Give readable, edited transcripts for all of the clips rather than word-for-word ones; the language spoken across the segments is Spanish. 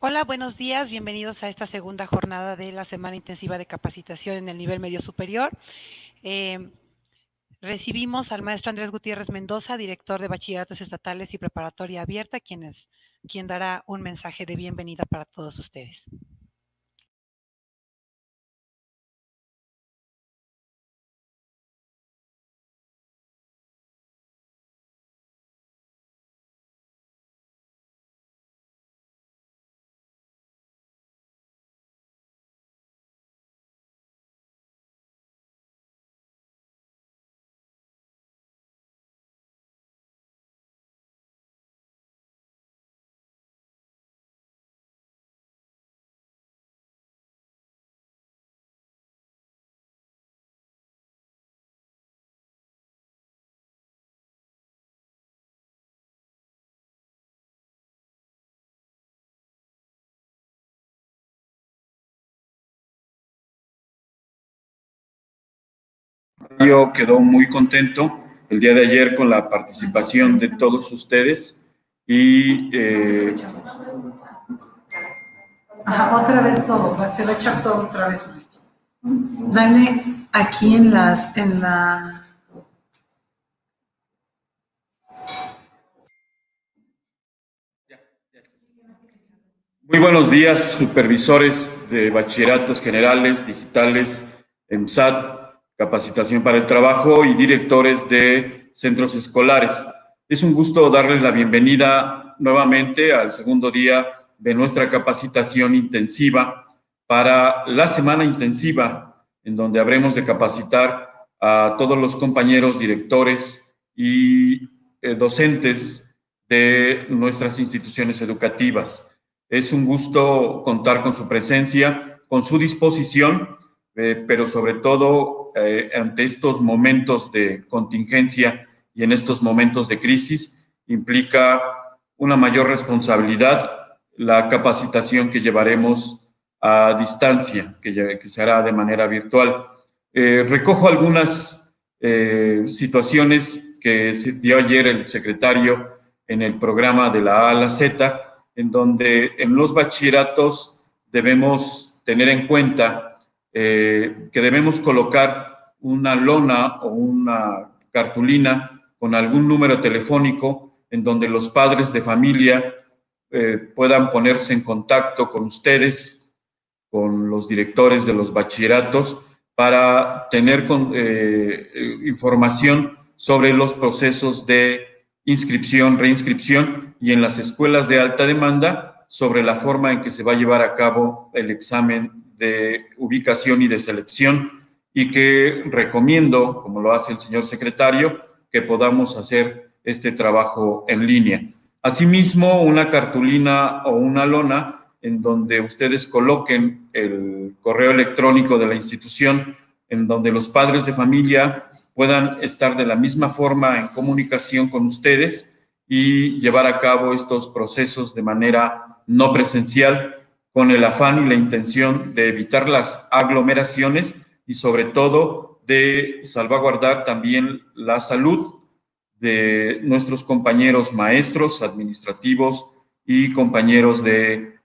Hola, buenos días. Bienvenidos a esta segunda jornada de la Semana Intensiva de Capacitación en el Nivel Medio Superior. Eh, Recibimos al maestro Andrés Gutiérrez Mendoza, director de Bachilleratos Estatales y Preparatoria Abierta, quien dará un mensaje de bienvenida para todos ustedes. Yo quedó muy contento el día de ayer con la participación de todos ustedes y Ajá, otra vez todo, se va a echar todo otra vez, maestro. Dale aquí en la... muy buenos días, supervisores de bachilleratos generales, digitales, EMSAT, capacitación para el trabajo y directores de centros escolares. Es un gusto darles la bienvenida nuevamente al segundo día de nuestra capacitación intensiva para la semana intensiva, en donde habremos de capacitar a todos los compañeros directores y docentes de nuestras instituciones educativas. Es un gusto contar con su presencia, con su disposición, pero sobre todo ante estos momentos de contingencia y en estos momentos de crisis, implica una mayor responsabilidad la capacitación que llevaremos a distancia, que se hará de manera virtual. Recojo algunas situaciones que dio ayer el secretario en el programa de la A a la Z, en donde en los bachilleratos debemos tener en cuenta que debemos colocar una lona o una cartulina con algún número telefónico en donde los padres de familia puedan ponerse en contacto con ustedes, con los directores de los bachilleratos, para tener información sobre los procesos de inscripción, reinscripción y en las escuelas de alta demanda sobre la forma en que se va a llevar a cabo el examen de ubicación y de selección, y que recomiendo, como lo hace el señor secretario, que podamos hacer este trabajo en línea. Asimismo, una cartulina o una lona en donde ustedes coloquen el correo electrónico de la institución, en donde los padres de familia puedan estar de la misma forma en comunicación con ustedes y llevar a cabo estos procesos de manera no presencial, con el afán y la intención de evitar las aglomeraciones y sobre todo de salvaguardar también la salud de nuestros compañeros maestros, administrativos y compañeros de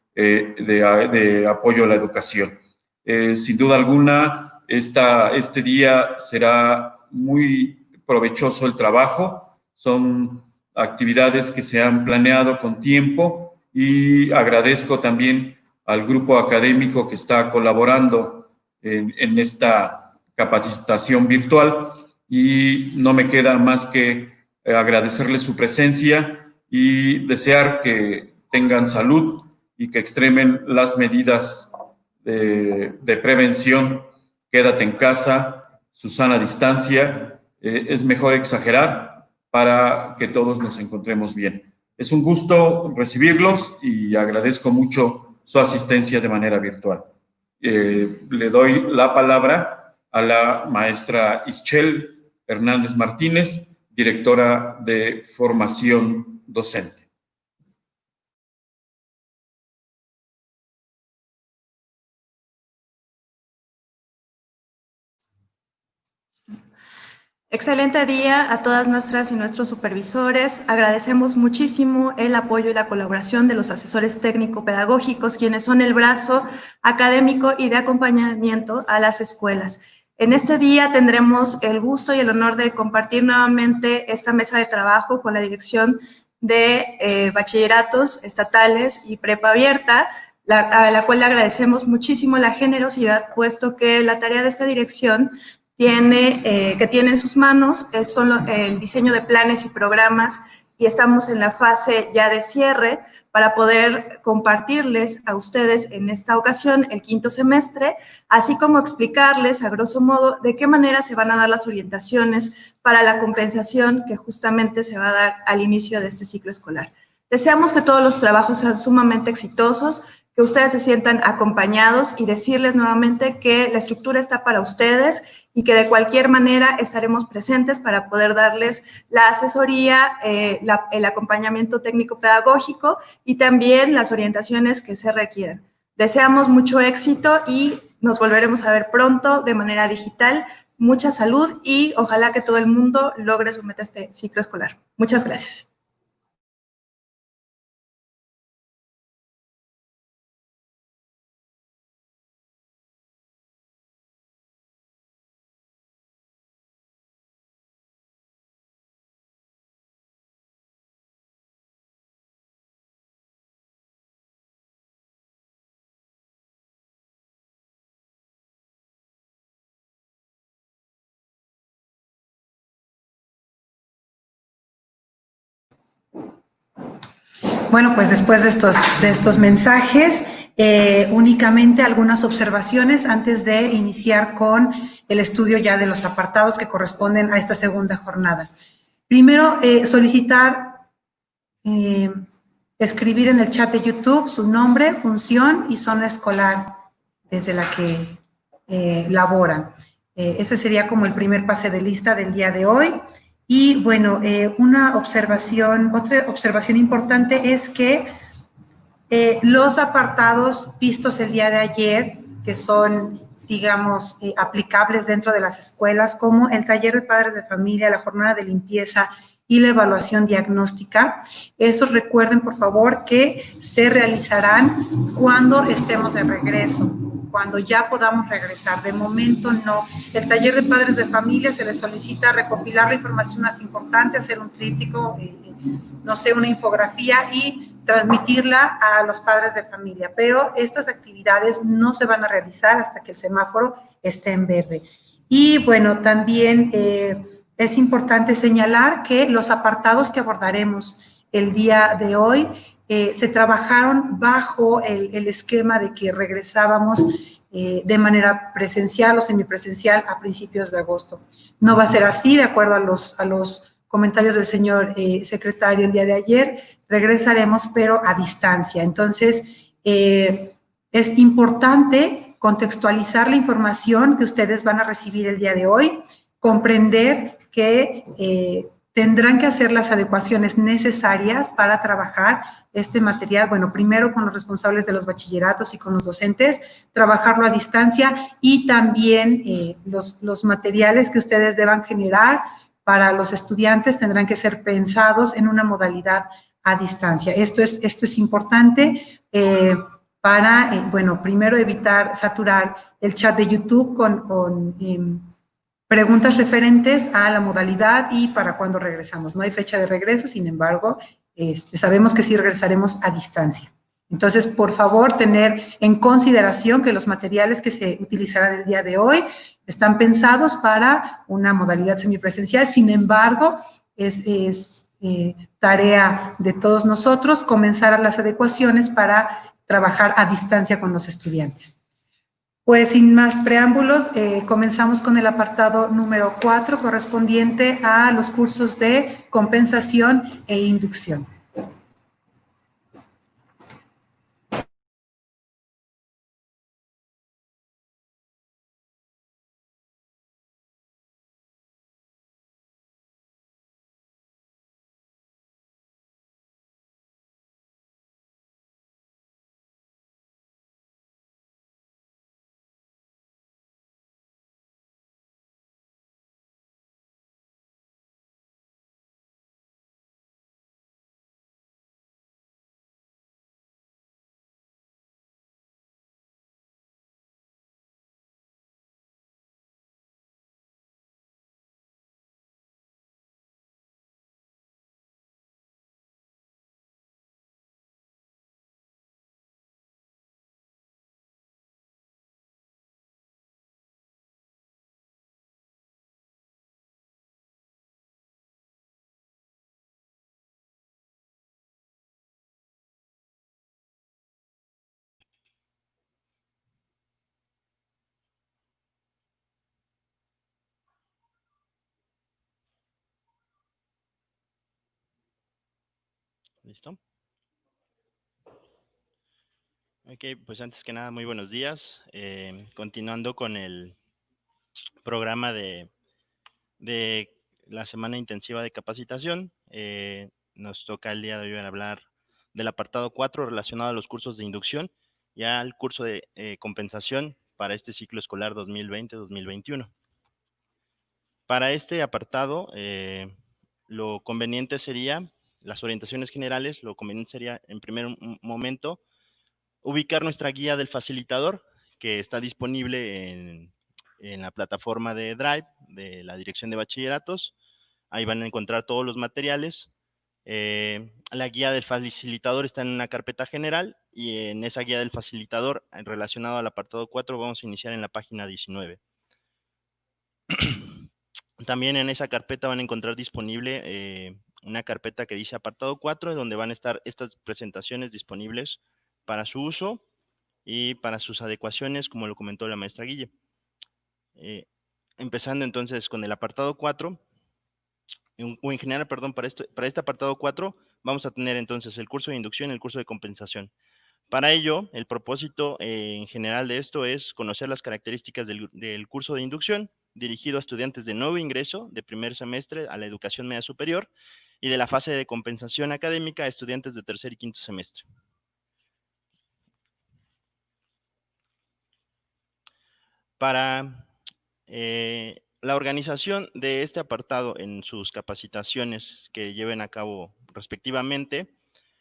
apoyo a la educación. Sin duda alguna, este día será muy provechoso el trabajo. Son actividades que se han planeado con tiempo y agradezco también al grupo académico que está colaborando en esta capacitación virtual, y no me queda más que agradecerles su presencia y desear que tengan salud y que extremen las medidas de prevención. Quédate en casa, su sana distancia. Es mejor exagerar para que todos nos encontremos bien. Es un gusto recibirlos y agradezco mucho su asistencia de manera virtual. Le doy la palabra a la maestra Ischel Hernández Martínez, directora de formación docente. Excelente día a todas nuestras y nuestros supervisores. Agradecemos muchísimo el apoyo y la colaboración de los asesores técnico-pedagógicos, quienes son el brazo académico y de acompañamiento a las escuelas. En este día tendremos el gusto y el honor de compartir nuevamente esta mesa de trabajo con la dirección de bachilleratos estatales y prepa abierta, a la cual le agradecemos muchísimo la generosidad, puesto que la tarea de esta dirección que tiene en sus manos el diseño de planes y programas, y estamos en la fase ya de cierre para poder compartirles a ustedes en esta ocasión el quinto semestre, así como explicarles a grosso modo de qué manera se van a dar las orientaciones para la compensación que justamente se va a dar al inicio de este ciclo escolar. Deseamos que todos los trabajos sean sumamente exitosos, que ustedes se sientan acompañados y decirles nuevamente que la estructura está para ustedes y que de cualquier manera estaremos presentes para poder darles la asesoría, el acompañamiento técnico-pedagógico y también las orientaciones que se requieran. Deseamos mucho éxito y nos volveremos a ver pronto de manera digital. Mucha salud y ojalá que todo el mundo logre su meta este ciclo escolar. Muchas gracias. Bueno, pues después de estos mensajes, únicamente algunas observaciones antes de iniciar con el estudio ya de los apartados que corresponden a esta segunda jornada. Primero, solicitar escribir en el chat de YouTube su nombre, función y zona escolar desde la que laboran. Ese sería como el primer pase de lista del día de hoy. Y bueno, otra observación importante es que los apartados vistos el día de ayer, que son, digamos, aplicables dentro de las escuelas, como el taller de padres de familia, la jornada de limpieza y la evaluación diagnóstica, esos recuerden, por favor, que se realizarán cuando estemos de regreso, cuando ya podamos regresar. De momento no. El taller de padres de familia se les solicita recopilar la información más importante, hacer un tríptico, no sé, una infografía y transmitirla a los padres de familia, pero estas actividades no se van a realizar hasta que el semáforo esté en verde. Y bueno, también es importante señalar que los apartados que abordaremos el día de hoy se trabajaron bajo el esquema de que regresábamos de manera presencial o semipresencial a principios de agosto. No va a ser así, de acuerdo a los comentarios del señor secretario el día de ayer, regresaremos, pero a distancia. Entonces, es importante contextualizar la información que ustedes van a recibir el día de hoy, comprender que tendrán que hacer las adecuaciones necesarias para trabajar este material, bueno, primero con los responsables de los bachilleratos y con los docentes, trabajarlo a distancia y también los materiales que ustedes deban generar para los estudiantes tendrán que ser pensados en una modalidad a distancia. Esto es importante para, bueno, primero evitar saturar el chat de YouTube con preguntas referentes a la modalidad y para cuándo regresamos. No hay fecha de regreso, sin embargo, sabemos que sí regresaremos a distancia. Entonces, por favor, tener en consideración que los materiales que se utilizarán el día de hoy están pensados para una modalidad semipresencial. Sin embargo, es tarea de todos nosotros comenzar a las adecuaciones para trabajar a distancia con los estudiantes. Pues sin más preámbulos, comenzamos con el apartado número 4 correspondiente a los cursos de compensación e inducción. ¿Listo? Ok, pues antes que nada, muy buenos días. Continuando con el programa de la semana intensiva de capacitación, nos toca el día de hoy hablar del apartado 4 relacionado a los cursos de inducción y al curso de compensación para este ciclo escolar 2020-2021. Para este apartado, lo conveniente sería, las orientaciones generales, lo conveniente sería en primer momento ubicar nuestra guía del facilitador, que está disponible en la plataforma de Drive de la Dirección de Bachilleratos. Ahí van a encontrar todos los materiales. La guía del facilitador está en una carpeta general y en esa guía del facilitador, relacionado al apartado 4, vamos a iniciar en la página 19. También en esa carpeta van a encontrar disponible una carpeta que dice apartado 4, donde van a estar estas presentaciones disponibles para su uso y para sus adecuaciones, como lo comentó la maestra Guille. Empezando entonces con el apartado 4, o en general, perdón, para este apartado 4 vamos a tener entonces el curso de inducción y el curso de compensación. Para ello, el propósito en general de esto es conocer las características del curso de inducción, dirigido a estudiantes de nuevo ingreso de primer semestre a la educación media superior, y de la fase de compensación académica a estudiantes de tercer y quinto semestre. Para la organización de este apartado en sus capacitaciones que lleven a cabo respectivamente,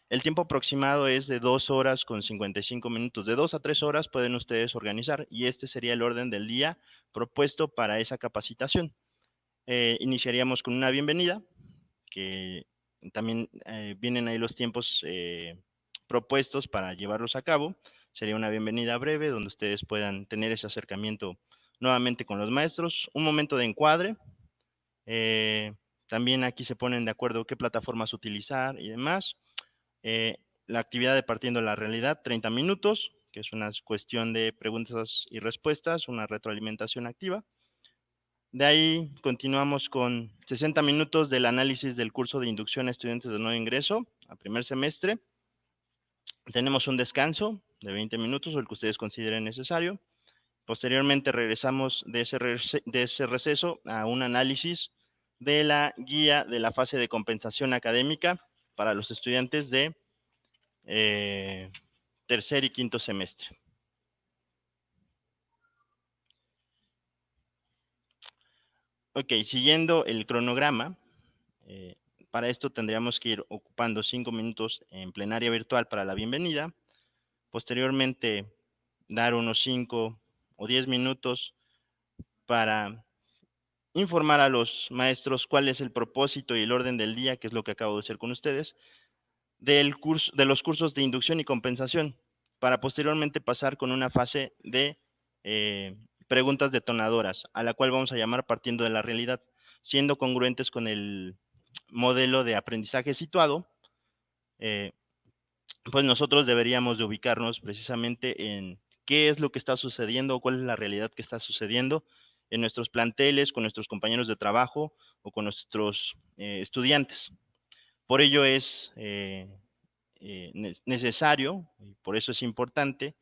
el tiempo aproximado es de 2 horas con 55 minutos. De 2 a 3 horas pueden ustedes organizar y este sería el orden del día propuesto para esa capacitación. Iniciaríamos con una bienvenida, que también vienen ahí los tiempos propuestos para llevarlos a cabo. Sería una bienvenida breve donde ustedes puedan tener ese acercamiento nuevamente con los maestros. Un momento de encuadre. También aquí se ponen de acuerdo qué plataformas utilizar y demás. La actividad de partiendo de la realidad, 30 minutos, que es una cuestión de preguntas y respuestas, una retroalimentación activa. De ahí continuamos con 60 minutos del análisis del curso de inducción a estudiantes de nuevo ingreso a primer semestre. Tenemos un descanso de 20 minutos o el que ustedes consideren necesario. Posteriormente regresamos de ese receso a un análisis de la guía de la fase de compensación académica para los estudiantes de tercer y quinto semestre. Ok, siguiendo el cronograma, para esto tendríamos que ir ocupando 5 minutos en plenaria virtual para la bienvenida. Posteriormente, dar unos 5 o 10 minutos para informar a los maestros cuál es el propósito y el orden del día, que es lo que acabo de hacer con ustedes, de los cursos de inducción y compensación, para posteriormente pasar con una fase de preguntas detonadoras, a la cual vamos a llamar partiendo de la realidad, siendo congruentes con el modelo de aprendizaje situado. Pues nosotros deberíamos de ubicarnos precisamente en qué es lo que está sucediendo o cuál es la realidad que está sucediendo en nuestros planteles, con nuestros compañeros de trabajo o con nuestros estudiantes. Por ello es necesario, y por eso es importante,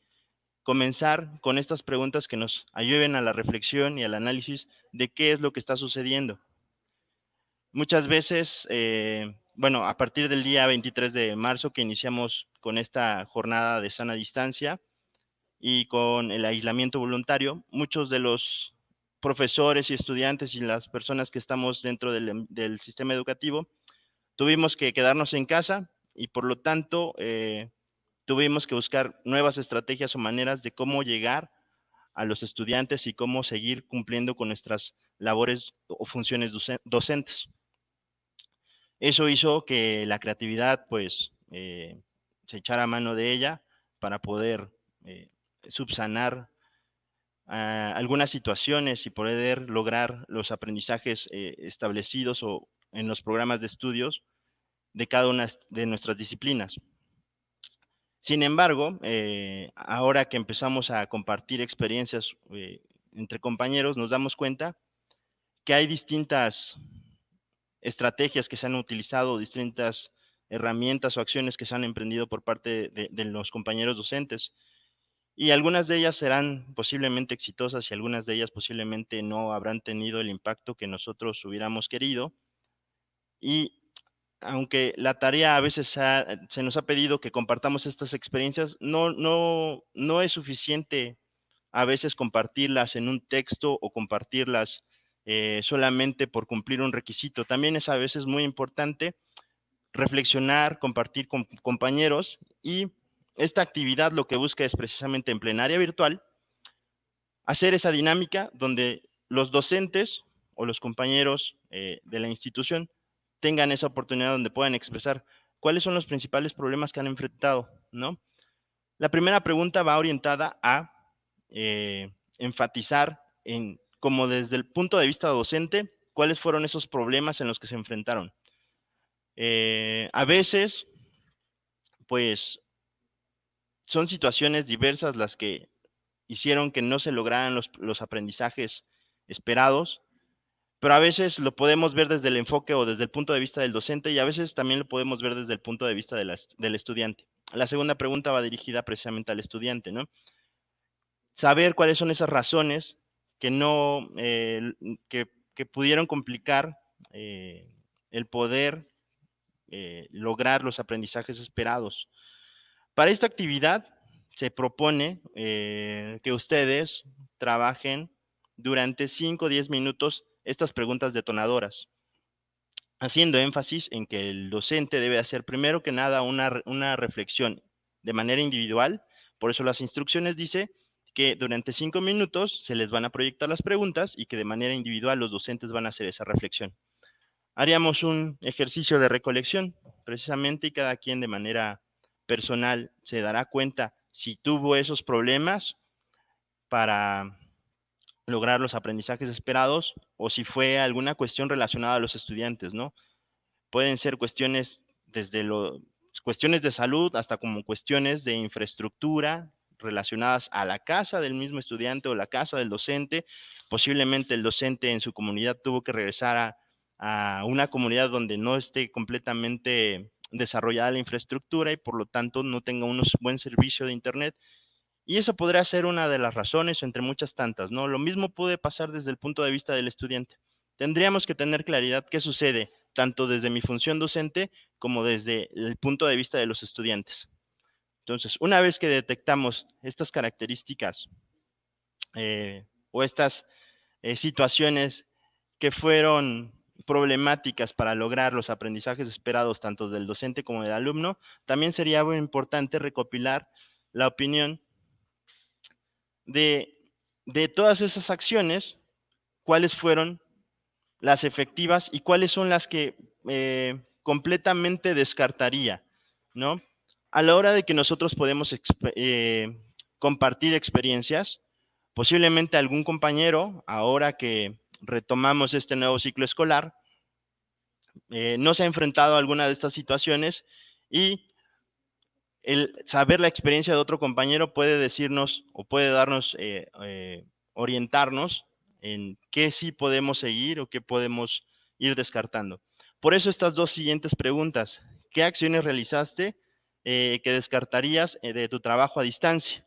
comenzar con estas preguntas que nos ayuden a la reflexión y al análisis de qué es lo que está sucediendo. Muchas veces, bueno, a partir del día 23 de marzo que iniciamos con esta jornada de sana distancia y con el aislamiento voluntario, muchos de los profesores y estudiantes y las personas que estamos dentro del sistema educativo tuvimos que quedarnos en casa y por lo tanto tuvimos que buscar nuevas estrategias o maneras de cómo llegar a los estudiantes y cómo seguir cumpliendo con nuestras labores o funciones docentes. Eso hizo que la creatividad pues se echara mano de ella para poder subsanar algunas situaciones y poder lograr los aprendizajes establecidos o en los programas de estudios de cada una de nuestras disciplinas. Sin embargo, ahora que empezamos a compartir experiencias entre compañeros, nos damos cuenta que hay distintas estrategias que se han utilizado, distintas herramientas o acciones que se han emprendido por parte de los compañeros docentes. Y algunas de ellas serán posiblemente exitosas y algunas de ellas posiblemente no habrán tenido el impacto que nosotros hubiéramos querido. Y aunque la tarea a veces se nos ha pedido que compartamos estas experiencias, no es suficiente a veces compartirlas en un texto o compartirlas solamente por cumplir un requisito. También es a veces muy importante reflexionar, compartir con compañeros, y esta actividad lo que busca es precisamente en plenaria virtual hacer esa dinámica donde los docentes o los compañeros de la institución tengan esa oportunidad donde puedan expresar cuáles son los principales problemas que han enfrentado, ¿no? La primera pregunta va orientada a enfatizar como desde el punto de vista docente, cuáles fueron esos problemas en los que se enfrentaron. A veces, pues, son situaciones diversas las que hicieron que no se lograran los aprendizajes esperados, pero a veces lo podemos ver desde el enfoque o desde el punto de vista del docente, y a veces también lo podemos ver desde el punto de vista del estudiante. La segunda pregunta va dirigida precisamente al estudiante, ¿no? Saber cuáles son esas razones que no, que pudieron complicar el poder lograr los aprendizajes esperados. Para esta actividad se propone que ustedes trabajen durante 5 o 10 minutos estas preguntas detonadoras, haciendo énfasis en que el docente debe hacer primero que nada una reflexión de manera individual. Por eso las instrucciones dice que durante 5 minutos se les van a proyectar las preguntas y que de manera individual los docentes van a hacer esa reflexión. Haríamos un ejercicio de recolección precisamente, y cada quien de manera personal se dará cuenta si tuvo esos problemas para lograr los aprendizajes esperados o si fue alguna cuestión relacionada a los estudiantes, ¿no? Pueden ser cuestiones desde cuestiones de salud hasta como cuestiones de infraestructura relacionadas a la casa del mismo estudiante o la casa del docente. Posiblemente el docente en su comunidad tuvo que regresar a una comunidad donde no esté completamente desarrollada la infraestructura y por lo tanto no tenga un buen servicio de internet. Y eso podría ser una de las razones, entre muchas tantas, ¿no? Lo mismo puede pasar desde el punto de vista del estudiante. Tendríamos que tener claridad qué sucede, tanto desde mi función docente como desde el punto de vista de los estudiantes. Entonces, una vez que detectamos estas características o estas situaciones que fueron problemáticas para lograr los aprendizajes esperados tanto del docente como del alumno, también sería muy importante recopilar la opinión de todas esas acciones, cuáles fueron las efectivas y cuáles son las que completamente descartaría, ¿no? A la hora de que nosotros podemos compartir experiencias, posiblemente algún compañero, ahora que retomamos este nuevo ciclo escolar, no se ha enfrentado a alguna de estas situaciones, y el saber la experiencia de otro compañero puede decirnos o puede darnos, orientarnos en qué sí podemos seguir o qué podemos ir descartando. Por eso estas dos siguientes preguntas: ¿qué acciones realizaste que descartarías de tu trabajo a distancia?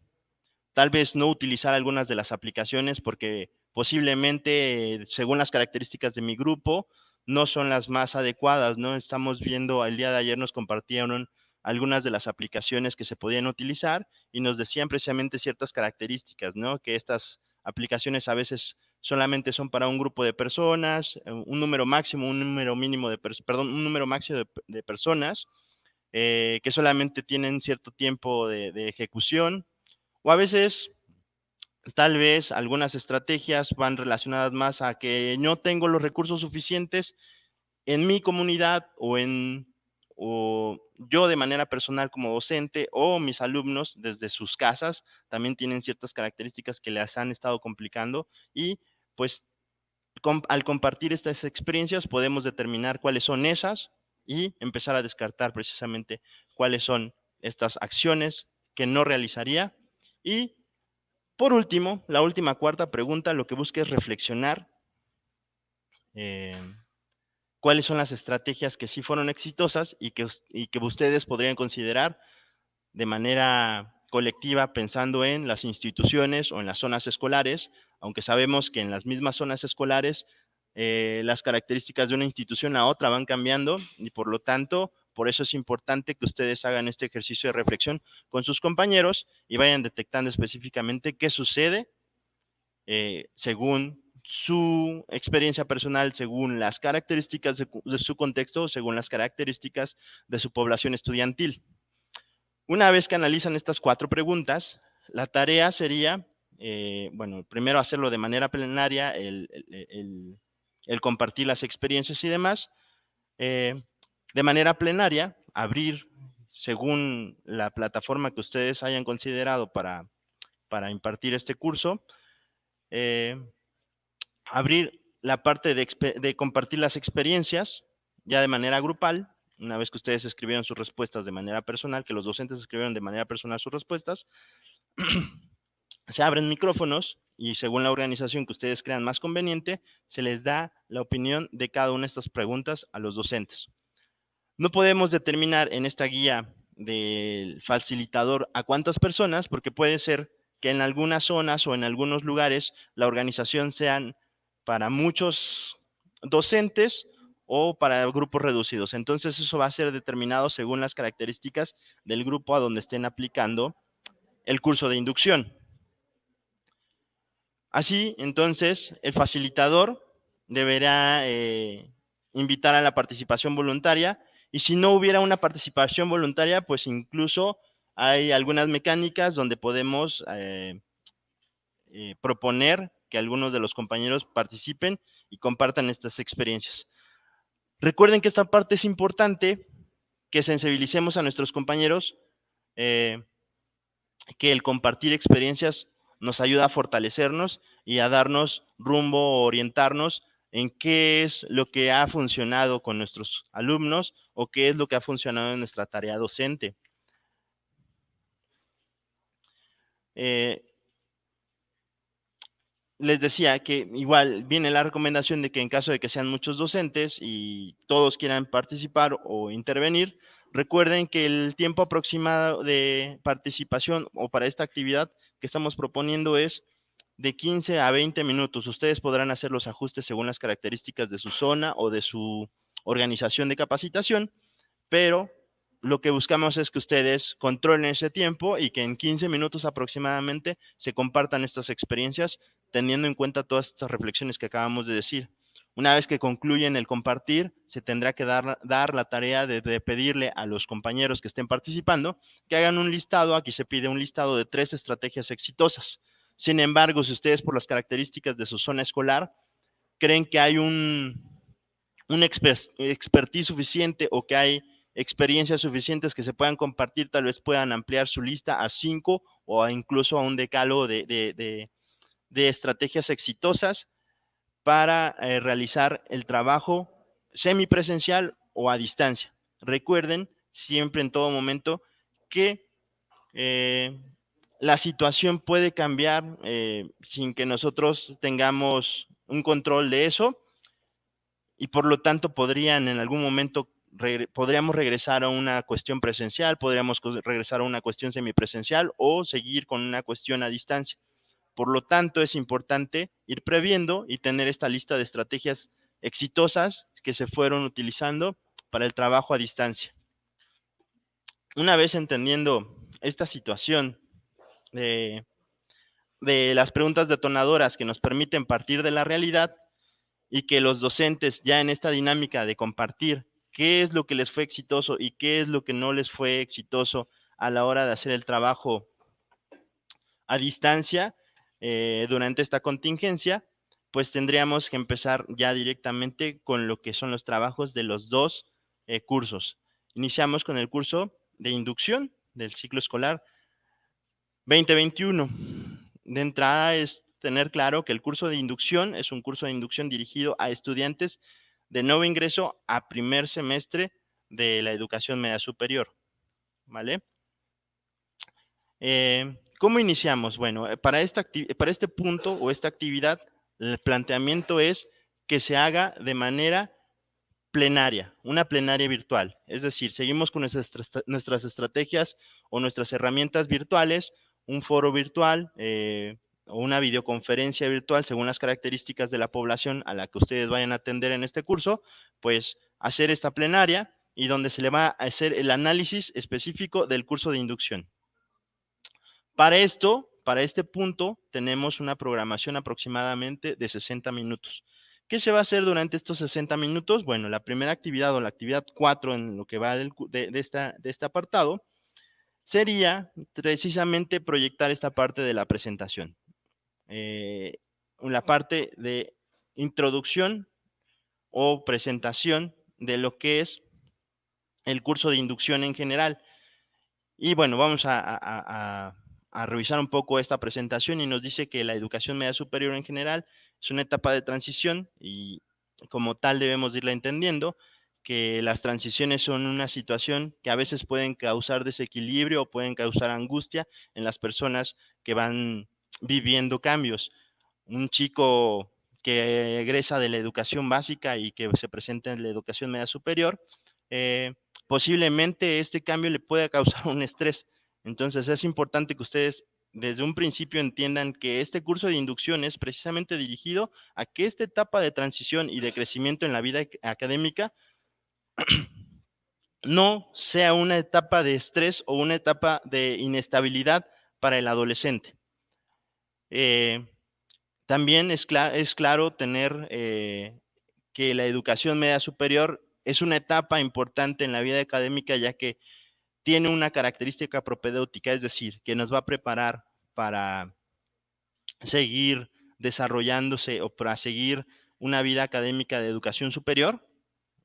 Tal vez no utilizar algunas de las aplicaciones porque posiblemente, según las características de mi grupo, no son las más adecuadas, ¿no? Estamos viendo, el día de ayer nos compartieron algunas de las aplicaciones que se podían utilizar y nos decían precisamente ciertas características, ¿no? Que estas aplicaciones a veces solamente son para un grupo de personas, un número máximo, un número mínimo de, perdón, un número máximo de personas, que solamente tienen cierto tiempo de ejecución, o a veces tal vez algunas estrategias van relacionadas más a que no tengo los recursos suficientes en mi comunidad o yo de manera personal como docente, o mis alumnos desde sus casas también tienen ciertas características que les han estado complicando, y pues al compartir estas experiencias podemos determinar cuáles son esas y empezar a descartar precisamente cuáles son estas acciones que no realizaría. Y por último, la última, cuarta pregunta, lo que busca es reflexionar cuáles son las estrategias que sí fueron exitosas y que ustedes podrían considerar de manera colectiva pensando en las instituciones o en las zonas escolares, aunque sabemos que en las mismas zonas escolares las características de una institución a otra van cambiando y por lo tanto, por eso es importante que ustedes hagan este ejercicio de reflexión con sus compañeros y vayan detectando específicamente qué sucede según su experiencia personal, según las características de su contexto, según las características de su población estudiantil. Una vez que analizan estas 4 preguntas, la tarea sería, bueno, primero hacerlo de manera plenaria, el compartir las experiencias y demás. De manera plenaria, abrir, según la plataforma que ustedes hayan considerado para impartir este curso, abrir la parte de compartir las experiencias ya de manera grupal, una vez que ustedes escribieron sus respuestas de manera personal, que los docentes escribieron de manera personal sus respuestas, se abren micrófonos y según la organización que ustedes crean más conveniente, se les da la opinión de cada una de estas preguntas a los docentes. No podemos determinar en esta guía del facilitador a cuántas personas, porque puede ser que en algunas zonas o en algunos lugares la organización sean para muchos docentes o para grupos reducidos. Entonces eso va a ser determinado según las características del grupo a donde estén aplicando el curso de inducción. Así, entonces, el facilitador deberá invitar a la participación voluntaria y si no hubiera una participación voluntaria, pues incluso hay algunas mecánicas donde podemos proponer que algunos de los compañeros participen y compartan estas experiencias. Recuerden que esta parte es importante, que sensibilicemos a nuestros compañeros, que el compartir experiencias nos ayuda a fortalecernos y a darnos rumbo o orientarnos en qué es lo que ha funcionado con nuestros alumnos o qué es lo que ha funcionado en nuestra tarea docente. Les decía que igual viene la recomendación de que en caso de que sean muchos docentes y todos quieran participar o intervenir, recuerden que el tiempo aproximado de participación o para esta actividad que estamos proponiendo es de 15 a 20 minutos. Ustedes podrán hacer los ajustes según las características de su zona o de su organización de capacitación, pero lo que buscamos es que ustedes controlen ese tiempo y que en 15 minutos aproximadamente se compartan estas experiencias teniendo en cuenta todas estas reflexiones que acabamos de decir. Una vez que concluyen el compartir, se tendrá que dar la tarea de pedirle a los compañeros que estén participando que hagan un listado. Aquí se pide un listado de 3 estrategias exitosas. Sin embargo, si ustedes por las características de su zona escolar creen que hay un expertise suficiente o que hay experiencias suficientes que se puedan compartir, tal vez puedan ampliar su lista a 5 o incluso a un decálogo de estrategias exitosas para realizar el trabajo semipresencial o a distancia. Recuerden siempre en todo momento que la situación puede cambiar sin que nosotros tengamos un control de eso y por lo tanto podrían en algún momento podríamos regresar a una cuestión presencial, podríamos regresar a una cuestión semipresencial o seguir con una cuestión a distancia. Por lo tanto, es importante ir previendo y tener esta lista de estrategias exitosas que se fueron utilizando para el trabajo a distancia. Una vez entendiendo esta situación de las preguntas detonadoras que nos permiten partir de la realidad y que los docentes ya en esta dinámica de compartir qué es lo que les fue exitoso y qué es lo que no les fue exitoso a la hora de hacer el trabajo a distancia durante esta contingencia, pues tendríamos que empezar ya directamente con lo que son los trabajos de los 2 cursos. Iniciamos con el curso de inducción del ciclo escolar 2021. De entrada es tener claro que el curso de inducción es un curso de inducción dirigido a estudiantes de nuevo ingreso a primer semestre de la educación media superior, ¿vale? ¿Cómo iniciamos? Bueno, para este punto o esta actividad, el planteamiento es que se haga de manera plenaria, una plenaria virtual. Es decir, seguimos con nuestras estrategias o nuestras herramientas virtuales, un foro virtual o una videoconferencia virtual según las características de la población a la que ustedes vayan a atender en este curso, pues hacer esta plenaria y donde se le va a hacer el análisis específico del curso de inducción. Para esto, para este punto, tenemos una programación aproximadamente de 60 minutos. ¿Qué se va a hacer durante estos 60 minutos? Bueno, la primera actividad o la actividad 4 en lo que va de este apartado sería precisamente proyectar esta parte de la presentación. La parte de introducción o presentación de lo que es el curso de inducción en general. Y bueno, vamos a revisar un poco esta presentación y nos dice que la educación media superior en general es una etapa de transición y como tal debemos irla entendiendo, que las transiciones son una situación que a veces pueden causar desequilibrio o pueden causar angustia en las personas que van viviendo cambios. Un chico que egresa de la educación básica y que se presenta en la educación media superior, posiblemente este cambio le pueda causar un estrés. Entonces es importante que ustedes desde un principio entiendan que este curso de inducción es precisamente dirigido a que esta etapa de transición y de crecimiento en la vida académica no sea una etapa de estrés o una etapa de inestabilidad para el adolescente. También es claro tener que la educación media superior es una etapa importante en la vida académica, ya que tiene una característica propedéutica, es decir, que nos va a preparar para seguir desarrollándose o para seguir una vida académica de educación superior,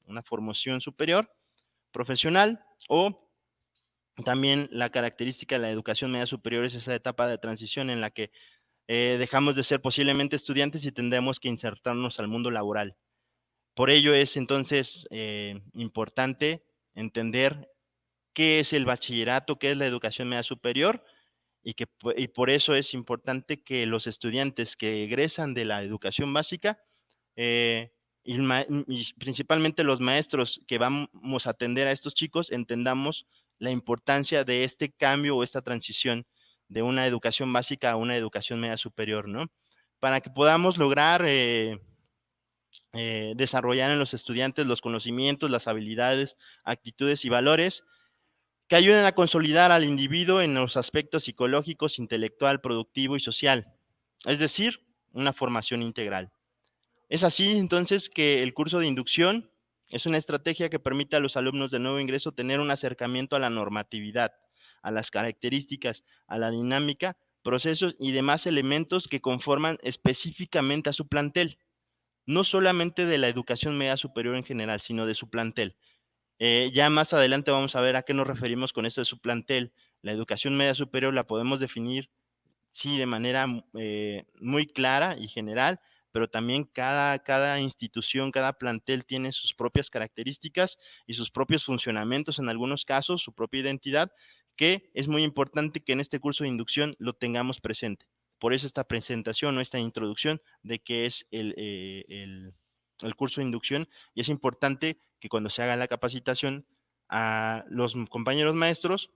una formación superior, profesional, o también la característica de la educación media superior es esa etapa de transición en la que dejamos de ser posiblemente estudiantes y tendremos que insertarnos al mundo laboral. Por ello es entonces importante entender qué es el bachillerato, qué es la educación media superior y por eso es importante que los estudiantes que egresan de la educación básica y principalmente los maestros que vamos a atender a estos chicos entendamos la importancia de este cambio o esta transición de una educación básica a una educación media superior, ¿no? Para que podamos lograr desarrollar en los estudiantes los conocimientos, las habilidades, actitudes y valores que ayuden a consolidar al individuo en los aspectos psicológicos, intelectual, productivo y social, es decir, una formación integral. Es así entonces que el curso de inducción es una estrategia que permite a los alumnos de nuevo ingreso tener un acercamiento a la normatividad, a las características, a la dinámica, procesos y demás elementos que conforman específicamente a su plantel, no solamente de la educación media superior en general, sino de su plantel. Ya más adelante vamos a ver a qué nos referimos con esto de su plantel. La educación media superior la podemos definir, sí, de manera muy clara y general, pero también cada institución, cada plantel tiene sus propias características y sus propios funcionamientos, en algunos casos, su propia identidad, que es muy importante que en este curso de inducción lo tengamos presente. Por eso esta presentación o esta introducción de qué es el curso de inducción, y es importante que cuando se haga la capacitación a los compañeros maestros,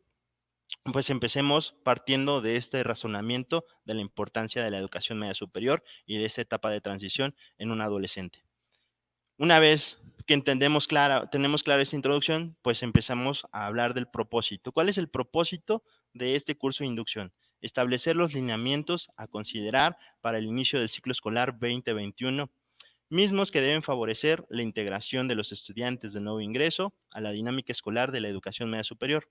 pues empecemos partiendo de este razonamiento de la importancia de la educación media superior y de esta etapa de transición en un adolescente. Una vez que tenemos clara esta introducción, pues empezamos a hablar del propósito. ¿Cuál es el propósito de este curso de inducción? Establecer los lineamientos a considerar para el inicio del ciclo escolar 2021, mismos que deben favorecer la integración de los estudiantes de nuevo ingreso a la dinámica escolar de la educación media superior,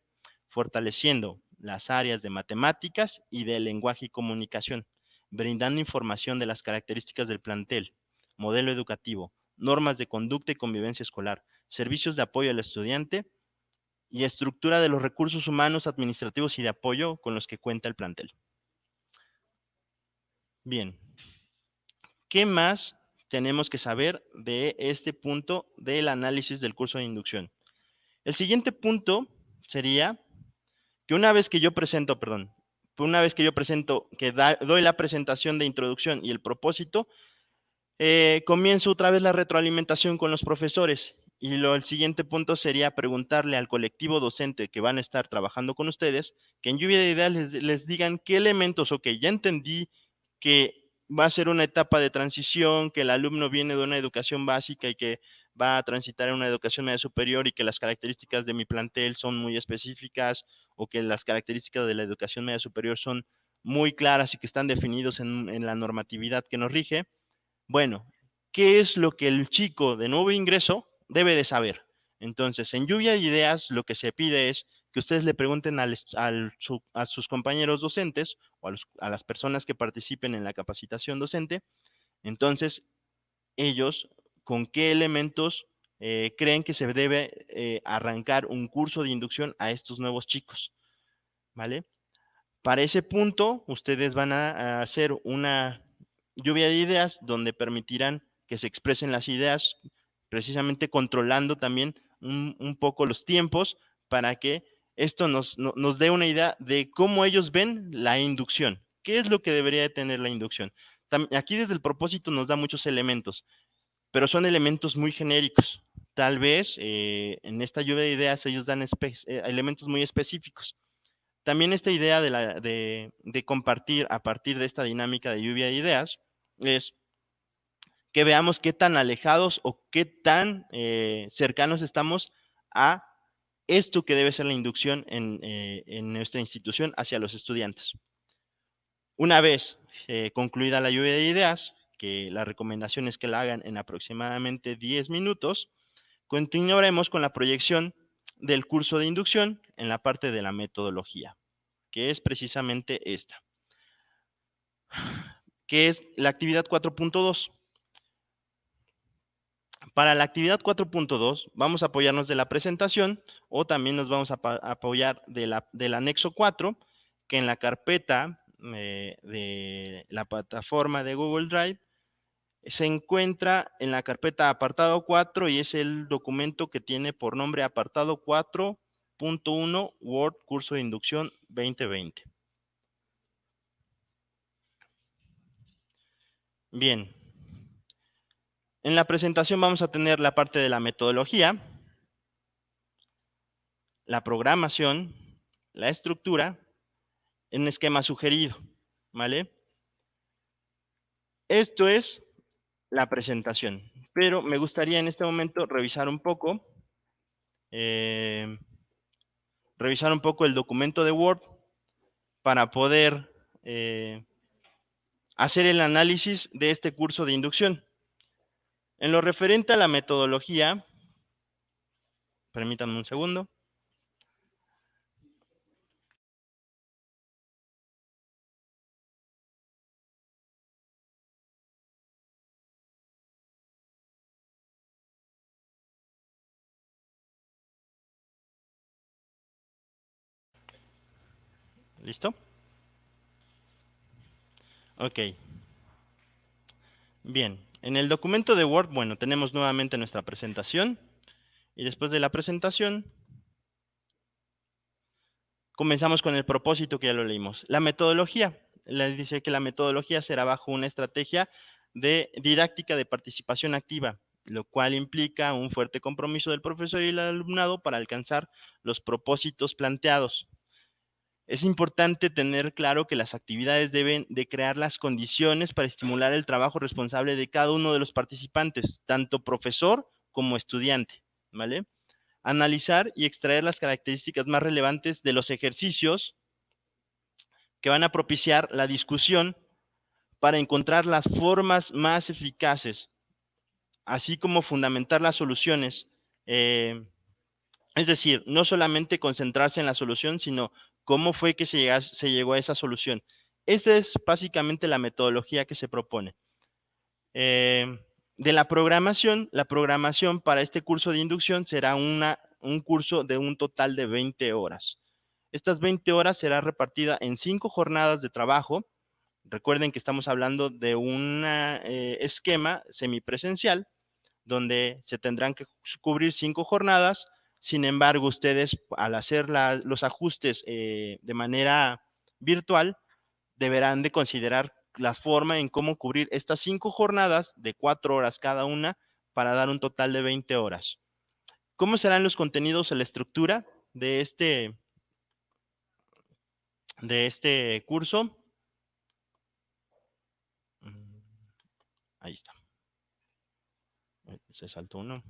fortaleciendo las áreas de matemáticas y de lenguaje y comunicación, brindando información de las características del plantel, modelo educativo, normas de conducta y convivencia escolar, servicios de apoyo al estudiante y estructura de los recursos humanos, administrativos y de apoyo con los que cuenta el plantel. Bien, ¿qué más tenemos que saber de este punto del análisis del curso de inducción? El siguiente punto sería que una vez que yo presento, doy la presentación de introducción y el propósito, comienzo otra vez la retroalimentación con los profesores el siguiente punto sería preguntarle al colectivo docente que van a estar trabajando con ustedes, que en lluvia de ideas les digan qué elementos, ok, ya entendí que va a ser una etapa de transición, que el alumno viene de una educación básica y que va a transitar en una educación media superior y que las características de mi plantel son muy específicas o que las características de la educación media superior son muy claras y que están definidos en la normatividad que nos rige. Bueno, ¿qué es lo que el chico de nuevo ingreso debe de saber? Entonces, en lluvia de ideas, lo que se pide es que ustedes le pregunten a sus compañeros docentes o a las personas que participen en la capacitación docente, entonces, ellos, ¿con qué elementos creen que se debe arrancar un curso de inducción a estos nuevos chicos? ¿Vale? Para ese punto, ustedes van a hacer una lluvia de ideas donde permitirán que se expresen las ideas, precisamente controlando también un poco los tiempos para que esto nos dé una idea de cómo ellos ven la inducción. ¿Qué es lo que debería de tener la inducción? Aquí desde el propósito nos da muchos elementos, pero son elementos muy genéricos. Tal vez en esta lluvia de ideas ellos dan elementos muy específicos. También esta idea de compartir a partir de esta dinámica de lluvia de ideas es que veamos qué tan alejados o qué tan cercanos estamos a esto que debe ser la inducción en nuestra institución hacia los estudiantes. Una vez concluida la lluvia de ideas, que la recomendación es que la hagan en aproximadamente 10 minutos, continuaremos con la proyección del curso de inducción en la parte de la metodología, que es precisamente esta, que es la actividad 4.2. Para la actividad 4.2 vamos a apoyarnos de la presentación o también nos vamos a apoyar del anexo 4, que en la carpeta de la plataforma de Google Drive se encuentra en la carpeta apartado 4 y es el documento que tiene por nombre apartado 4.1 Word Curso de Inducción 2020. Bien. En la presentación vamos a tener la parte de la metodología, la programación, la estructura, en esquema sugerido, ¿vale? Esto es la presentación, pero me gustaría en este momento revisar un poco el documento de Word para poder hacer el análisis de este curso de inducción. En lo referente a la metodología, permítanme un segundo. ¿Listo? Ok. Bien, en el documento de Word, bueno, tenemos nuevamente nuestra presentación y después de la presentación comenzamos con el propósito que ya lo leímos. La metodología, les dice que la metodología será bajo una estrategia de didáctica de participación activa, lo cual implica un fuerte compromiso del profesor y el alumnado para alcanzar los propósitos planteados. Es importante tener claro que las actividades deben de crear las condiciones para estimular el trabajo responsable de cada uno de los participantes, tanto profesor como estudiante, ¿vale? Analizar y extraer las características más relevantes de los ejercicios que van a propiciar la discusión para encontrar las formas más eficaces, así como fundamentar las soluciones. Es decir, no solamente concentrarse en la solución, sino cómo fue que se llegó a esa solución. Esa es básicamente la metodología que se propone. De la programación para este curso de inducción será un curso de un total de 20 horas. Estas 20 horas será repartida en 5 jornadas de trabajo. Recuerden que estamos hablando de un esquema semipresencial, donde se tendrán que cubrir 5 jornadas. Sin embargo, ustedes al hacer los ajustes de manera virtual, deberán de considerar la forma en cómo cubrir estas 5 jornadas de 4 horas cada una para dar un total de 20 horas. ¿Cómo serán los contenidos o la estructura de este curso? Ahí está. Se saltó uno.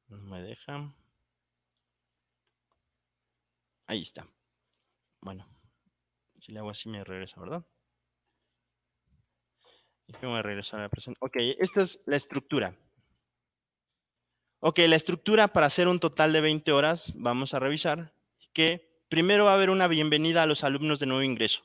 No me deja. Ahí está. Bueno, si le hago así me regresa, ¿verdad? Déjame regresar a la presentación. Ok, esta es la estructura. Ok, la estructura para hacer un total de 20 horas, vamos a revisar que primero va a haber una bienvenida a los alumnos de nuevo ingreso.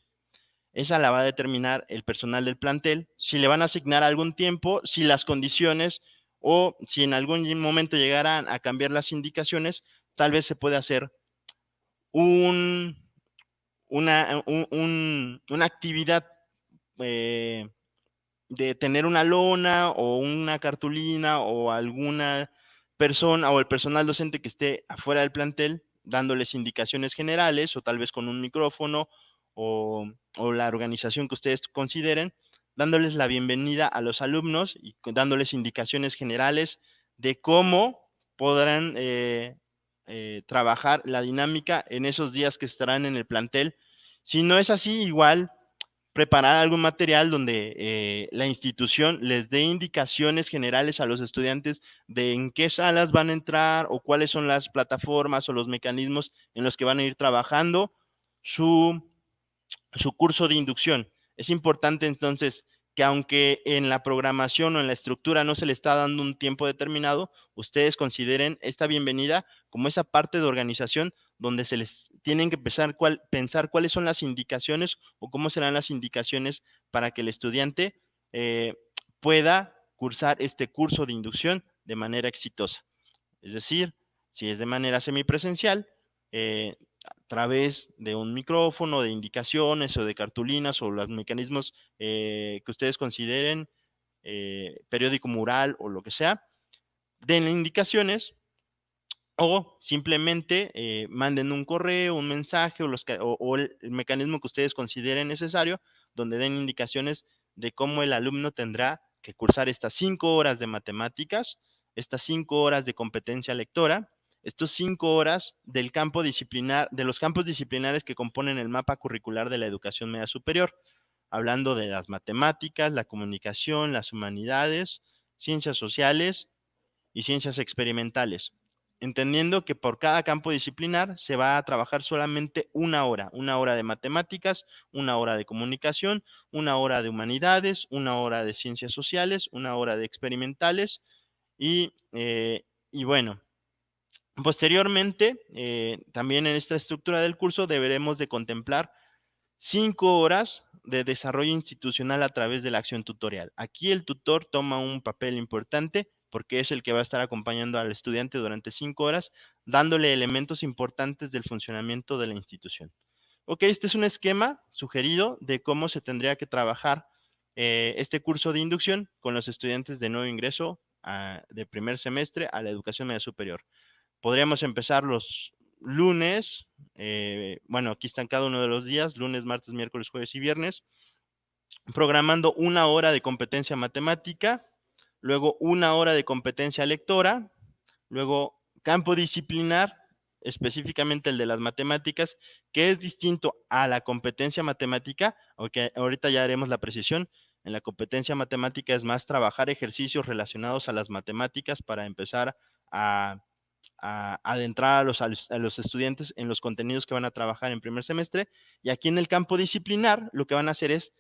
Esa la va a determinar el personal del plantel, si le van a asignar algún tiempo, si las condiciones o si en algún momento llegaran a cambiar las indicaciones, tal vez se puede hacer una actividad de tener una lona o una cartulina o alguna persona o el personal docente que esté afuera del plantel dándoles indicaciones generales o tal vez con un micrófono o la organización que ustedes consideren, dándoles la bienvenida a los alumnos y dándoles indicaciones generales de cómo podrán trabajar la dinámica en esos días que estarán en el plantel. Si no es así, igual preparar algún material donde la institución les dé indicaciones generales a los estudiantes de en qué salas van a entrar o cuáles son las plataformas o los mecanismos en los que van a ir trabajando su curso de inducción. Es importante entonces que aunque en la programación o en la estructura no se le está dando un tiempo determinado, ustedes consideren esta bienvenida como esa parte de organización donde se les tienen que pensar cuáles son las indicaciones o cómo serán las indicaciones para que el estudiante pueda cursar este curso de inducción de manera exitosa. Es decir, si es de manera semipresencial, a través de un micrófono, de indicaciones o de cartulinas o los mecanismos que ustedes consideren, periódico mural o lo que sea, den indicaciones o simplemente manden un correo, un mensaje o el mecanismo que ustedes consideren necesario, donde den indicaciones de cómo el alumno tendrá que cursar estas 5 horas de matemáticas, estas 5 horas de competencia lectora, estos 5 horas del campo disciplinar, de los campos disciplinares que componen el mapa curricular de la educación media superior, hablando de las matemáticas, la comunicación, las humanidades, ciencias sociales y ciencias experimentales, entendiendo que por cada campo disciplinar se va a trabajar solamente una hora de matemáticas, una hora de comunicación, una hora de humanidades, una hora de ciencias sociales, una hora de experimentales y bueno, posteriormente, también en esta estructura del curso deberemos de contemplar 5 horas de desarrollo institucional a través de la acción tutorial. Aquí el tutor toma un papel importante porque es el que va a estar acompañando al estudiante durante 5 horas, dándole elementos importantes del funcionamiento de la institución. Ok, este es un esquema sugerido de cómo se tendría que trabajar este curso de inducción con los estudiantes de nuevo ingreso de primer semestre a la educación media superior. Podríamos empezar los lunes, bueno, aquí están cada uno de los días, lunes, martes, miércoles, jueves y viernes, programando 1 hora de competencia matemática, luego 1 hora de competencia lectora, luego campo disciplinar, específicamente el de las matemáticas, que es distinto a la competencia matemática, aunque ahorita ya haremos la precisión. En la competencia matemática es más trabajar ejercicios relacionados a las matemáticas para empezar a adentrar a los estudiantes en los contenidos que van a trabajar en primer semestre, y aquí en el campo disciplinar lo que van a hacer es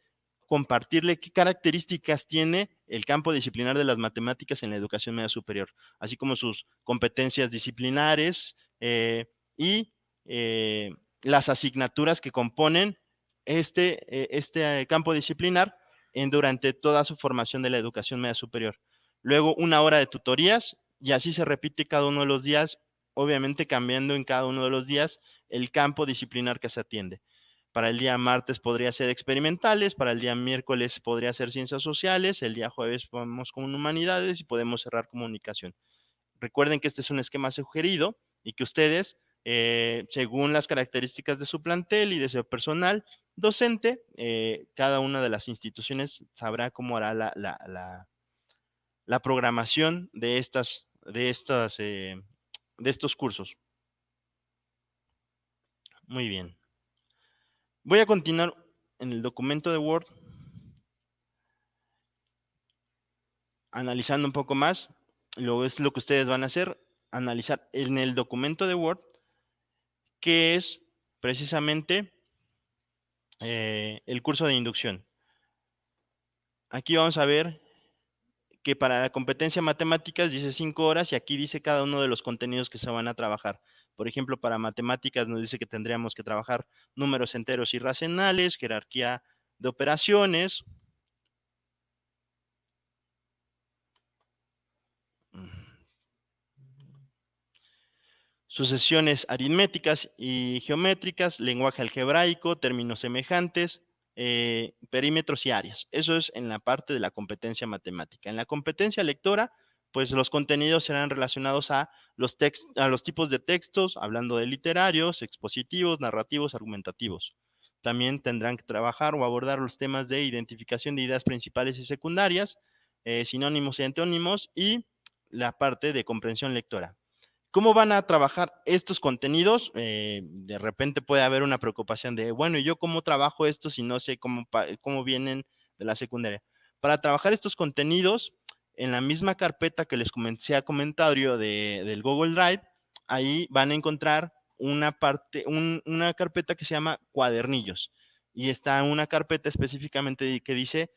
compartirle qué características tiene el campo disciplinar de las matemáticas en la educación media superior, así como sus competencias disciplinares y las asignaturas que componen este campo disciplinar durante toda su formación de la educación media superior. Luego 1 hora de tutorías, y así se repite cada uno de los días, obviamente cambiando en cada uno de los días el campo disciplinar que se atiende. Para el día martes podría ser experimentales, para el día miércoles podría ser ciencias sociales, el día jueves vamos con humanidades y podemos cerrar comunicación. Recuerden que este es un esquema sugerido y que ustedes según las características de su plantel y de su personal docente, cada una de las instituciones sabrá cómo hará la programación de estos cursos. Muy bien. Voy a continuar en el documento de Word, analizando un poco más. Luego es lo que ustedes van a hacer, analizar en el documento de Word qué es precisamente el curso de inducción. Aquí vamos a ver que para la competencia matemáticas dice 5 horas y aquí dice cada uno de los contenidos que se van a trabajar. Por ejemplo, para matemáticas nos dice que tendríamos que trabajar números enteros y racionales, jerarquía de operaciones, sucesiones aritméticas y geométricas, lenguaje algebraico, términos semejantes, perímetros y áreas. Eso es en la parte de la competencia matemática. En la competencia lectora, pues los contenidos serán relacionados a los tipos de textos, hablando de literarios, expositivos, narrativos, argumentativos. También tendrán que trabajar o abordar los temas de identificación de ideas principales y secundarias, sinónimos y antónimos, y la parte de comprensión lectora. ¿Cómo van a trabajar estos contenidos? De repente puede haber una preocupación de, bueno, ¿y yo cómo trabajo esto si no sé cómo vienen de la secundaria? Para trabajar estos contenidos, en la misma carpeta que les comenté a comentario del Google Drive, ahí van a encontrar una carpeta que se llama cuadernillos. Y está una carpeta específicamente que dice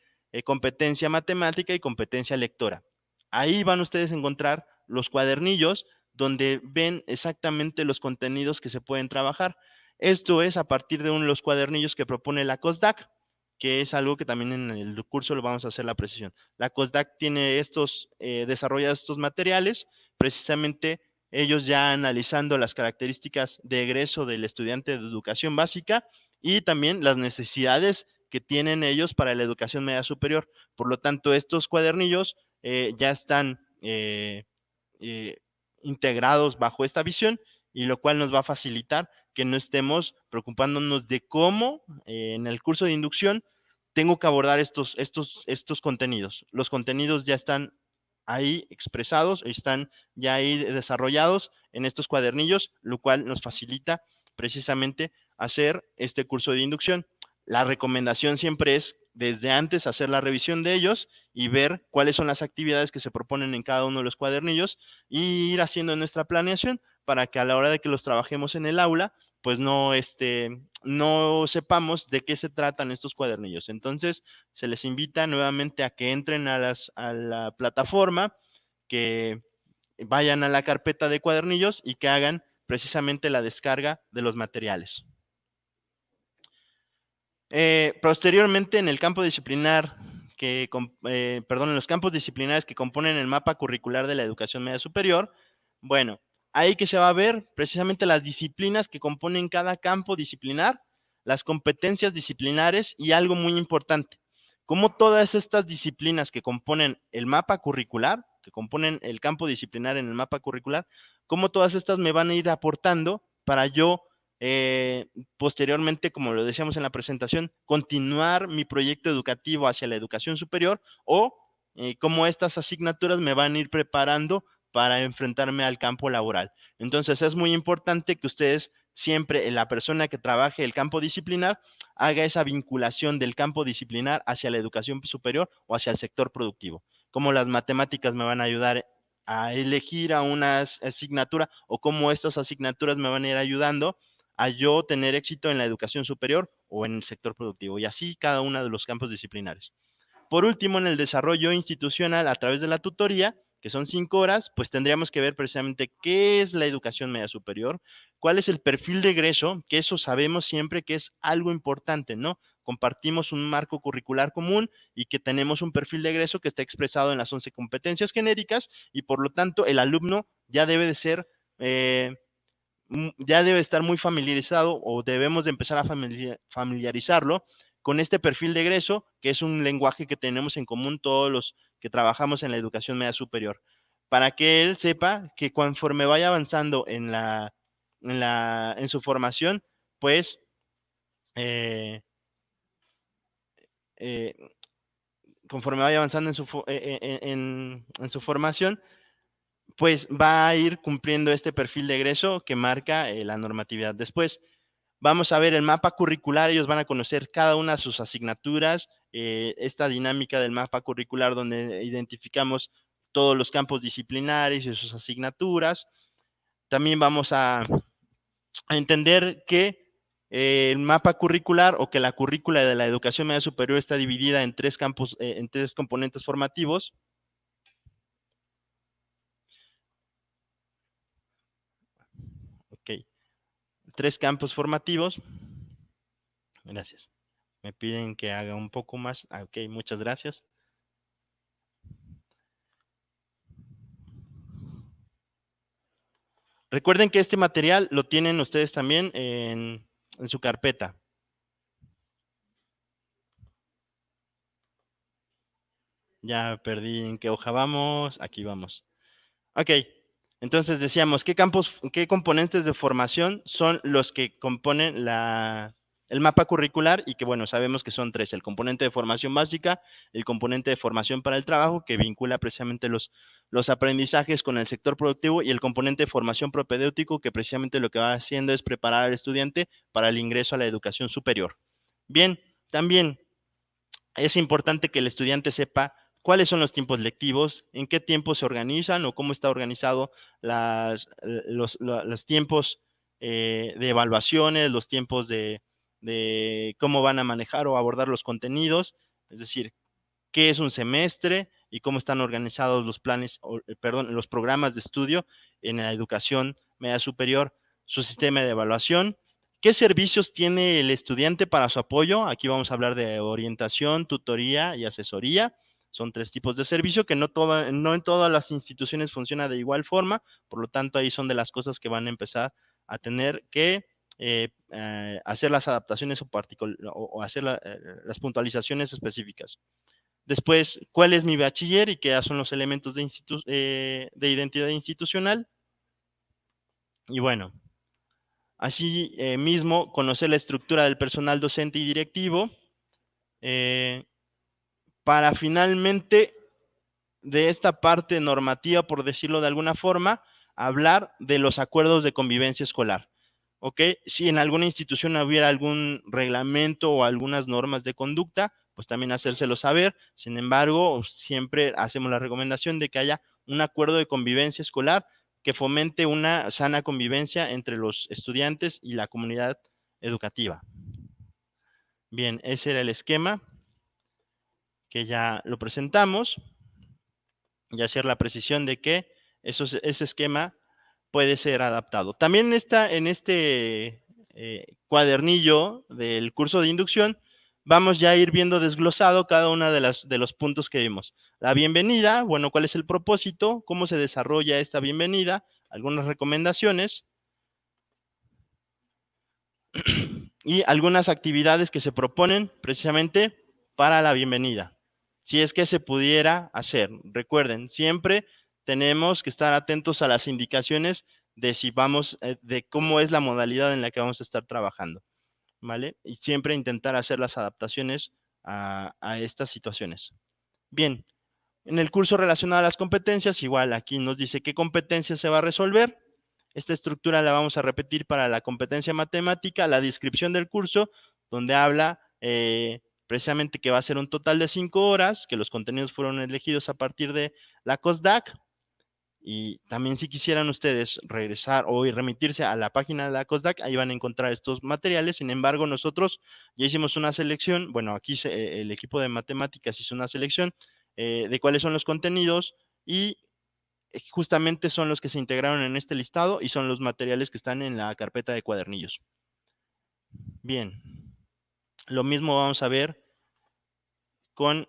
competencia matemática y competencia lectora. Ahí van ustedes a encontrar los cuadernillos donde ven exactamente los contenidos que se pueden trabajar. Esto es a partir de uno de los cuadernillos que propone la COSDAC, que es algo que también en el curso lo vamos a hacer la precisión. La COSDAC tiene desarrollados estos materiales, precisamente ellos ya analizando las características de egreso del estudiante de educación básica y también las necesidades que tienen ellos para la educación media superior. Por lo tanto, estos cuadernillos ya están integrados bajo esta visión, y lo cual nos va a facilitar que no estemos preocupándonos de cómo en el curso de inducción tengo que abordar estos contenidos. Los contenidos ya están ahí expresados, están ya ahí desarrollados en estos cuadernillos, lo cual nos facilita precisamente hacer este curso de inducción. La recomendación siempre es desde antes hacer la revisión de ellos y ver cuáles son las actividades que se proponen en cada uno de los cuadernillos y ir haciendo nuestra planeación para que a la hora de que los trabajemos en el aula, pues no sepamos de qué se tratan estos cuadernillos. Entonces, se les invita nuevamente a que entren a la plataforma, que vayan a la carpeta de cuadernillos y que hagan precisamente la descarga de los materiales. Posteriormente, en el campo disciplinar, en los campos disciplinares que componen el mapa curricular de la educación media superior, bueno, ahí que se va a ver precisamente las disciplinas que componen cada campo disciplinar, las competencias disciplinares y algo muy importante, cómo todas estas disciplinas que componen el mapa curricular, que componen el campo disciplinar en el mapa curricular, cómo todas estas me van a ir aportando para yo posteriormente, como lo decíamos en la presentación, continuar mi proyecto educativo hacia la educación superior, o cómo estas asignaturas me van a ir preparando para enfrentarme al campo laboral. Entonces es muy importante que ustedes siempre, la persona que trabaje el campo disciplinar, haga esa vinculación del campo disciplinar hacia la educación superior o hacia el sector productivo. Cómo las matemáticas me van a ayudar a elegir a una asignatura, o cómo estas asignaturas me van a ir ayudando a yo tener éxito en la educación superior o en el sector productivo, y así cada uno de los campos disciplinares. Por último, en el desarrollo institucional a través de la tutoría, que son 5 horas, pues tendríamos que ver precisamente qué es la educación media superior, cuál es el perfil de egreso, que eso sabemos siempre que es algo importante, ¿no? Compartimos un marco curricular común y que tenemos un perfil de egreso que está expresado en las 11 competencias genéricas, y por lo tanto el alumno ya debe de ser ya debe estar muy familiarizado, o debemos de empezar a familiarizarlo con este perfil de egreso, que es un lenguaje que tenemos en común todos los que trabajamos en la educación media superior, para que él sepa que conforme vaya avanzando en en su formación, pues, conforme vaya avanzando en su formación, pues va a ir cumpliendo este perfil de egreso que marca la normatividad. Después vamos a ver el mapa curricular, ellos van a conocer cada una de sus asignaturas, esta dinámica del mapa curricular donde identificamos todos los campos disciplinares y sus asignaturas. También vamos a entender que el mapa curricular o que la currícula de la educación media superior está dividida en tres campos, en tres componentes formativos. Ok, tres campos formativos. Gracias. Me piden que haga un poco más. Ok, muchas gracias. Recuerden que este material lo tienen ustedes también en su carpeta. Ya perdí en qué hoja vamos. Aquí vamos. Ok, entonces decíamos, ¿qué componentes de formación son los que componen el mapa curricular? Y que bueno, sabemos que son tres: el componente de formación básica, el componente de formación para el trabajo, que vincula precisamente los aprendizajes con el sector productivo, y el componente de formación propedéutico, que precisamente lo que va haciendo es preparar al estudiante para el ingreso a la educación superior. Bien, también es importante que el estudiante sepa cuáles son los tiempos lectivos, en qué tiempo se organizan o cómo está organizado los tiempos de evaluaciones, los tiempos de cómo van a manejar o abordar los contenidos, es decir, qué es un semestre y cómo están organizados los planes, los programas de estudio en la educación media superior, su sistema de evaluación. ¿Qué servicios tiene el estudiante para su apoyo? Aquí vamos a hablar de orientación, tutoría y asesoría. Son tres tipos de servicio que no en todas las instituciones funciona de igual forma, por lo tanto ahí son de las cosas que van a empezar a tener que hacer las adaptaciones o hacer las puntualizaciones específicas. Después, ¿cuál es mi bachiller y qué son los elementos de identidad institucional? Y bueno, así mismo, conocer la estructura del personal docente y directivo para finalmente, de esta parte normativa, por decirlo de alguna forma, hablar de los acuerdos de convivencia escolar. ¿Ok? Si en alguna institución hubiera algún reglamento o algunas normas de conducta, pues también hacérselo saber. Sin embargo, siempre hacemos la recomendación de que haya un acuerdo de convivencia escolar que fomente una sana convivencia entre los estudiantes y la comunidad educativa. Bien, ese era el esquema que ya lo presentamos y hacer la precisión de que ese esquema puede ser adaptado. También en este cuadernillo del curso de inducción vamos ya a ir viendo desglosado cada uno de los puntos que vimos. La bienvenida, bueno, ¿cuál es el propósito? ¿Cómo se desarrolla esta bienvenida? Algunas recomendaciones y algunas actividades que se proponen precisamente para la bienvenida. Si es que se pudiera hacer. Recuerden, siempre tenemos que estar atentos a las indicaciones de de cómo es la modalidad en la que vamos a estar trabajando, ¿vale? Y siempre intentar hacer las adaptaciones a estas situaciones. Bien, en el curso relacionado a las competencias, igual aquí nos dice qué competencia se va a resolver. Esta estructura la vamos a repetir para la competencia matemática, la descripción del curso, donde habla precisamente que va a ser un total de 5 horas, que los contenidos fueron elegidos a partir de la COSDAC. Y también si quisieran ustedes regresar o remitirse a la página de la COSDAC, ahí van a encontrar estos materiales. Sin embargo, nosotros ya hicimos una selección, bueno, aquí el equipo de matemáticas hizo una selección de cuáles son los contenidos y justamente son los que se integraron en este listado y son los materiales que están en la carpeta de cuadernillos. Bien, lo mismo vamos a ver con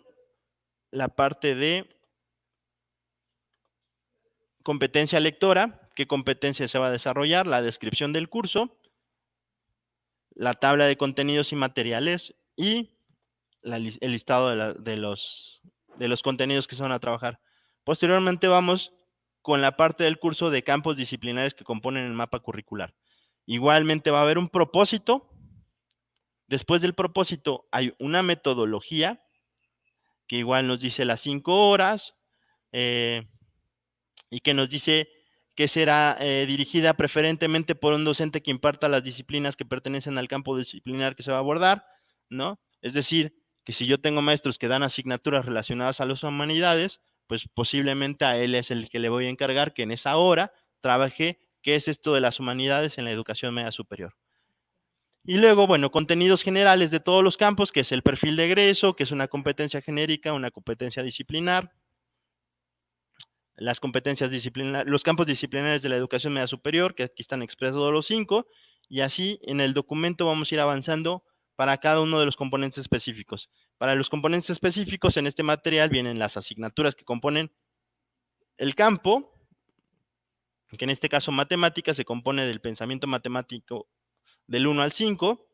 la parte de competencia lectora, qué competencia se va a desarrollar, la descripción del curso, la tabla de contenidos y materiales y el listado de los contenidos que se van a trabajar. Posteriormente vamos con la parte del curso de campos disciplinares que componen el mapa curricular. Igualmente va a haber un propósito. Después del propósito hay una metodología que igual nos dice las 5 horas y que nos dice que será dirigida preferentemente por un docente que imparta las disciplinas que pertenecen al campo disciplinar que se va a abordar, ¿no? Es decir, que si yo tengo maestros que dan asignaturas relacionadas a las humanidades, pues posiblemente a él es el que le voy a encargar que en esa hora trabaje qué es esto de las humanidades en la educación media superior. Y luego, bueno, contenidos generales de todos los campos, que es el perfil de egreso, que es una competencia genérica, una competencia disciplinar, las competencias disciplinarias, los campos disciplinares de la educación media superior, que aquí están expresados los 5, y así en el documento vamos a ir avanzando para cada uno de los componentes específicos. Para los componentes específicos en este material vienen las asignaturas que componen el campo, que en este caso matemática se compone del pensamiento matemático del 1 al 5,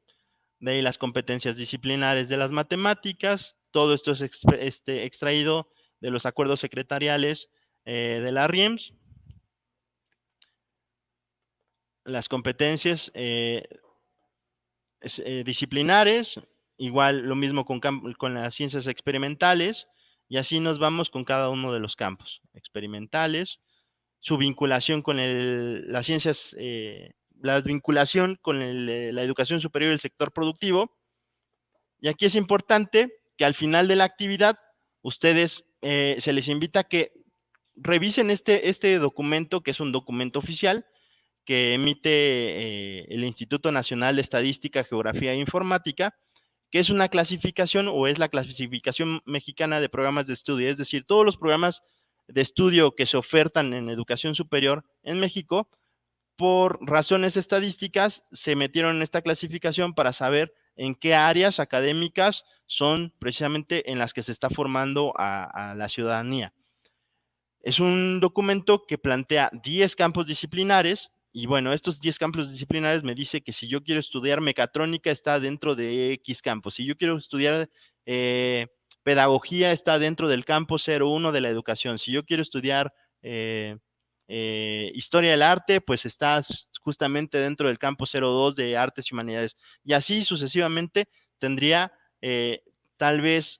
de ahí las competencias disciplinares de las matemáticas, todo esto es extraído de los acuerdos secretariales de la RIEMS, las competencias disciplinares, igual lo mismo con las ciencias experimentales, y así nos vamos con cada uno de los campos experimentales, su vinculación con las ciencias, la vinculación con la educación superior y el sector productivo. Y aquí es importante que al final de la actividad ustedes se les invita a que revisen este documento, que es un documento oficial que emite el Instituto Nacional de Estadística, Geografía e Informática, que es una clasificación o es la clasificación mexicana de programas de estudio, es decir, todos los programas de estudio que se ofertan en educación superior en México, por razones estadísticas, se metieron en esta clasificación para saber en qué áreas académicas son precisamente en las que se está formando a la ciudadanía. Es un documento que plantea 10 campos disciplinares, y bueno, estos 10 campos disciplinares me dice que si yo quiero estudiar mecatrónica está dentro de X campos, si yo quiero estudiar pedagogía está dentro del campo 01 de la educación, si yo quiero estudiar historia del arte, pues está justamente dentro del campo 02 de artes y humanidades, y así sucesivamente tendría tal vez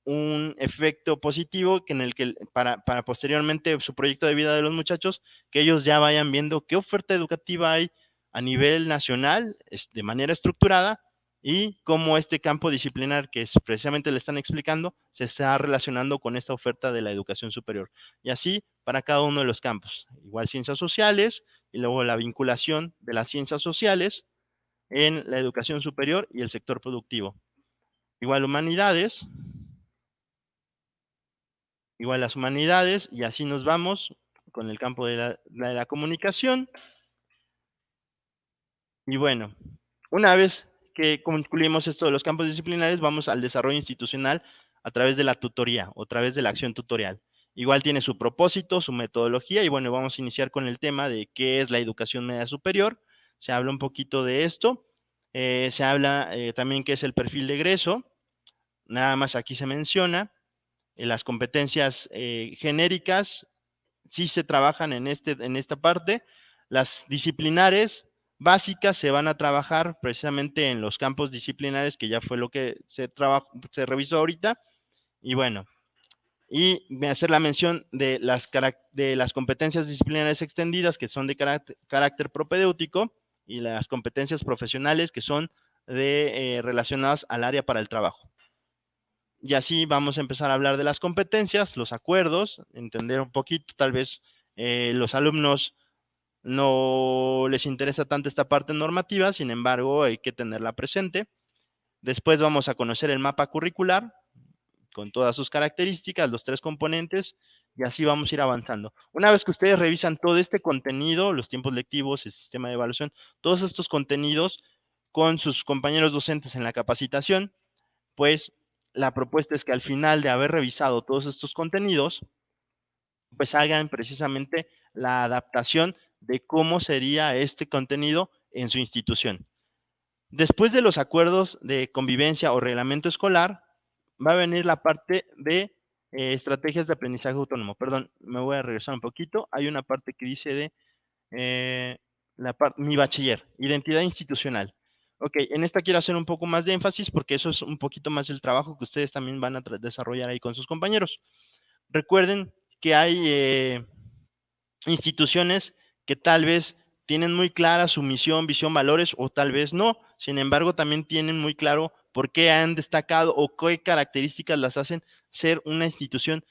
un efecto positivo que en el que para posteriormente su proyecto de vida de los muchachos, que ellos ya vayan viendo qué oferta educativa hay a nivel nacional de manera estructurada y cómo este campo disciplinar que precisamente le están explicando se está relacionando con esta oferta de la educación superior. Y así para cada uno de los campos. Igual ciencias sociales y luego la vinculación de las ciencias sociales en la educación superior y el sector productivo. Igual humanidades, igual las humanidades, y así nos vamos con el campo de la comunicación. Y bueno, una vez que concluimos esto de los campos disciplinares, vamos al desarrollo institucional a través de la tutoría o a través de la acción tutorial. Igual tiene su propósito, su metodología, y bueno, vamos a iniciar con el tema de qué es la educación media superior. Se habla un poquito de esto. Se habla también qué es el perfil de egreso. Nada más aquí se menciona. Las competencias genéricas sí se trabajan en esta parte. Las disciplinares básicas se van a trabajar precisamente en los campos disciplinares, que ya fue lo que se revisó ahorita. Y bueno, y voy a hacer la mención de las competencias disciplinares extendidas, que son de carácter propedéutico, y las competencias profesionales, que son relacionadas al área para el trabajo. Y así vamos a empezar a hablar de las competencias, los acuerdos, entender un poquito, tal vez los alumnos no les interesa tanto esta parte normativa, sin embargo hay que tenerla presente. Después vamos a conocer el mapa curricular, con todas sus características, los 3 componentes, y así vamos a ir avanzando. Una vez que ustedes revisan todo este contenido, los tiempos lectivos, el sistema de evaluación, todos estos contenidos con sus compañeros docentes en la capacitación, pues la propuesta es que al final de haber revisado todos estos contenidos, pues hagan precisamente la adaptación de cómo sería este contenido en su institución. Después de los acuerdos de convivencia o reglamento escolar, va a venir la parte de estrategias de aprendizaje autónomo. Perdón, me voy a regresar un poquito. Hay una parte que dice de mi bachiller, identidad institucional. Ok, en esta quiero hacer un poco más de énfasis porque eso es un poquito más el trabajo que ustedes también van a desarrollar ahí con sus compañeros. Recuerden que hay instituciones que tal vez tienen muy clara su misión, visión, valores, o tal vez no. Sin embargo, también tienen muy claro por qué han destacado o qué características las hacen ser una institución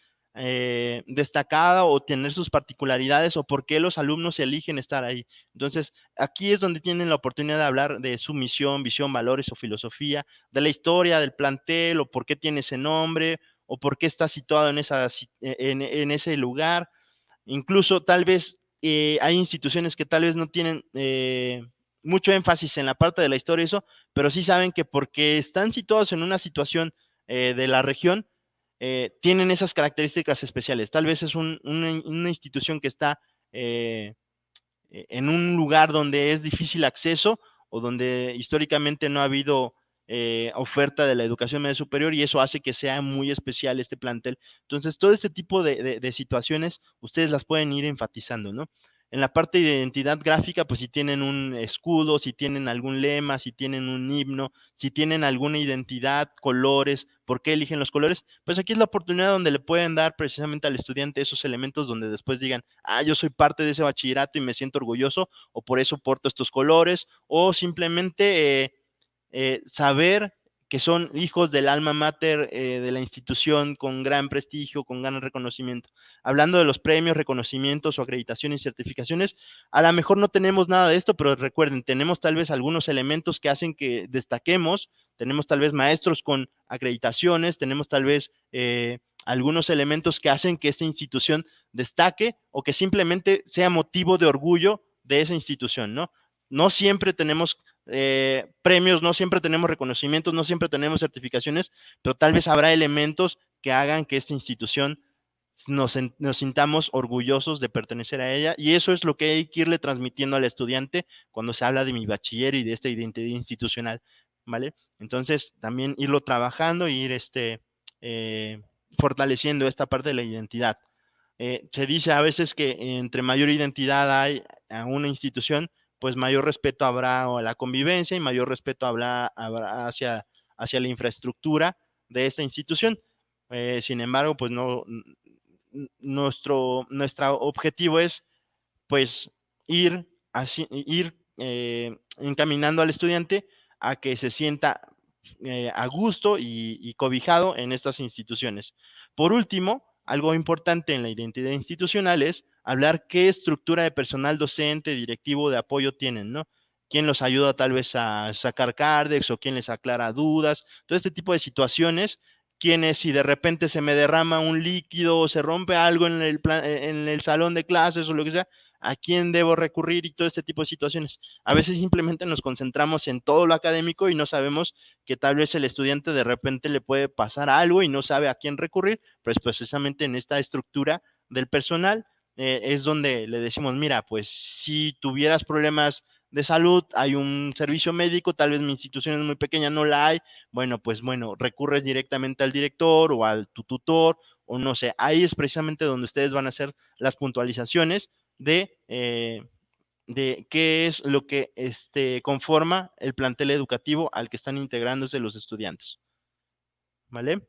destacada o tener sus particularidades o por qué los alumnos eligen estar ahí. Entonces, aquí es donde tienen la oportunidad de hablar de su misión, visión, valores o filosofía, de la historia del plantel o por qué tiene ese nombre o por qué está situado en ese lugar. Incluso tal vez hay instituciones que tal vez no tienen mucho énfasis en la parte de la historia, eso, pero sí saben que porque están situados en una situación de la región, tienen esas características especiales. Tal vez es una institución que está en un lugar donde es difícil acceso o donde históricamente no ha habido oferta de la educación media superior y eso hace que sea muy especial este plantel. Entonces, todo este tipo de situaciones ustedes las pueden ir enfatizando, ¿no? En la parte de identidad gráfica, pues si tienen un escudo, si tienen algún lema, si tienen un himno, si tienen alguna identidad, colores, ¿por qué eligen los colores? Pues aquí es la oportunidad donde le pueden dar precisamente al estudiante esos elementos donde después digan, ah, yo soy parte de ese bachillerato y me siento orgulloso, o por eso porto estos colores, o simplemente saber que son hijos del alma mater de la institución con gran prestigio, con gran reconocimiento. Hablando de los premios, reconocimientos o acreditaciones y certificaciones, a lo mejor no tenemos nada de esto, pero recuerden, tenemos tal vez algunos elementos que hacen que destaquemos, tenemos tal vez maestros con acreditaciones, tenemos tal vez algunos elementos que hacen que esta institución destaque o que simplemente sea motivo de orgullo de esa institución, ¿no? No siempre tenemos premios, no siempre tenemos reconocimientos, no siempre tenemos certificaciones, pero tal vez habrá elementos que hagan que esta institución nos sintamos orgullosos de pertenecer a ella y eso es lo que hay que irle transmitiendo al estudiante cuando se habla de mi bachiller y de esta identidad institucional, ¿vale? Entonces, también irlo trabajando e ir fortaleciendo esta parte de la identidad. Se dice a veces que entre mayor identidad hay a una institución, pues mayor respeto habrá a la convivencia y mayor respeto habrá hacia la infraestructura de esta institución. Sin embargo, pues no, nuestro objetivo es pues ir encaminando al estudiante a que se sienta a gusto y cobijado en estas instituciones. Por último, algo importante en la identidad institucional es hablar qué estructura de personal docente, directivo, de apoyo tienen, ¿no? ¿Quién los ayuda tal vez a sacar cardex o quién les aclara dudas? Todo este tipo de situaciones, quienes si de repente se me derrama un líquido o se rompe algo en el salón de clases o lo que sea, ¿a quién debo recurrir? Y todo este tipo de situaciones. A veces simplemente nos concentramos en todo lo académico y no sabemos que tal vez el estudiante de repente le puede pasar algo y no sabe a quién recurrir, pues precisamente en esta estructura del personal es donde le decimos, mira, pues si tuvieras problemas de salud, hay un servicio médico, tal vez mi institución es muy pequeña, no la hay, bueno, pues bueno, recurres directamente al director o al tu tutor, o no sé, ahí es precisamente donde ustedes van a hacer las puntualizaciones de qué es lo que conforma el plantel educativo al que están integrándose los estudiantes. ¿Vale?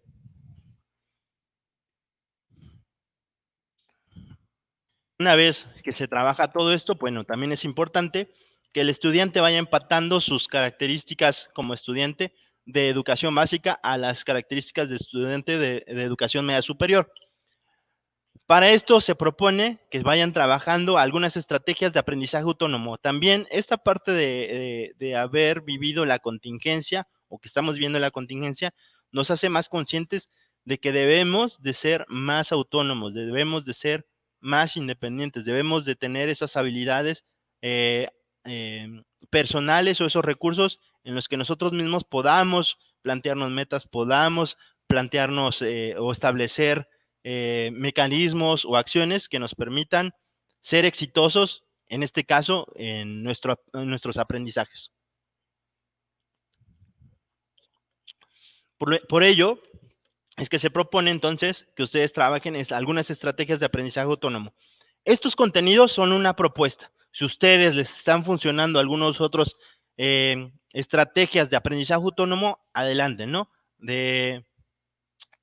Una vez que se trabaja todo esto, bueno, también es importante que el estudiante vaya empatando sus características como estudiante de educación básica a las características de estudiante de educación media superior. Para esto se propone que vayan trabajando algunas estrategias de aprendizaje autónomo. También esta parte de haber vivido la contingencia o que estamos viendo la contingencia nos hace más conscientes de que debemos de ser más autónomos, debemos de ser más independientes, debemos de tener esas habilidades personales o esos recursos en los que nosotros mismos podamos plantearnos metas, podamos plantearnos o establecer mecanismos o acciones que nos permitan ser exitosos, en este caso, en nuestros aprendizajes. Por ello, es que se propone entonces que ustedes trabajen en algunas estrategias de aprendizaje autónomo. Estos contenidos son una propuesta. Si ustedes les están funcionando algunos otros estrategias de aprendizaje autónomo, adelante, ¿no? De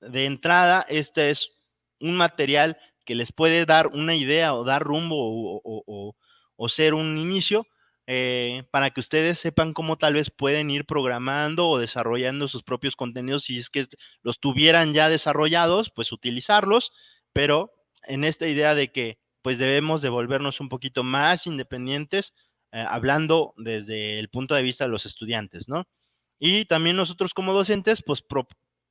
entrada, este es un material que les puede dar una idea o dar rumbo o ser un inicio para que ustedes sepan cómo tal vez pueden ir programando o desarrollando sus propios contenidos. Si es que los tuvieran ya desarrollados, pues utilizarlos, pero en esta idea de que pues debemos de volvernos un poquito más independientes, hablando desde el punto de vista de los estudiantes, ¿no? Y también nosotros como docentes, pues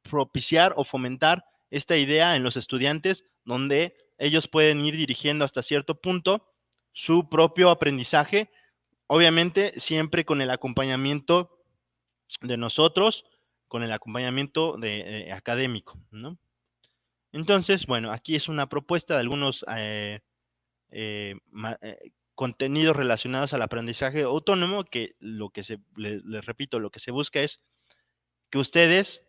propiciar o fomentar esta idea en los estudiantes, donde ellos pueden ir dirigiendo hasta cierto punto su propio aprendizaje, obviamente siempre con el acompañamiento de nosotros, con el acompañamiento académico, ¿no? Entonces, bueno, aquí es una propuesta de algunos contenidos relacionados al aprendizaje autónomo, que lo que les repito, lo que se busca es que ustedes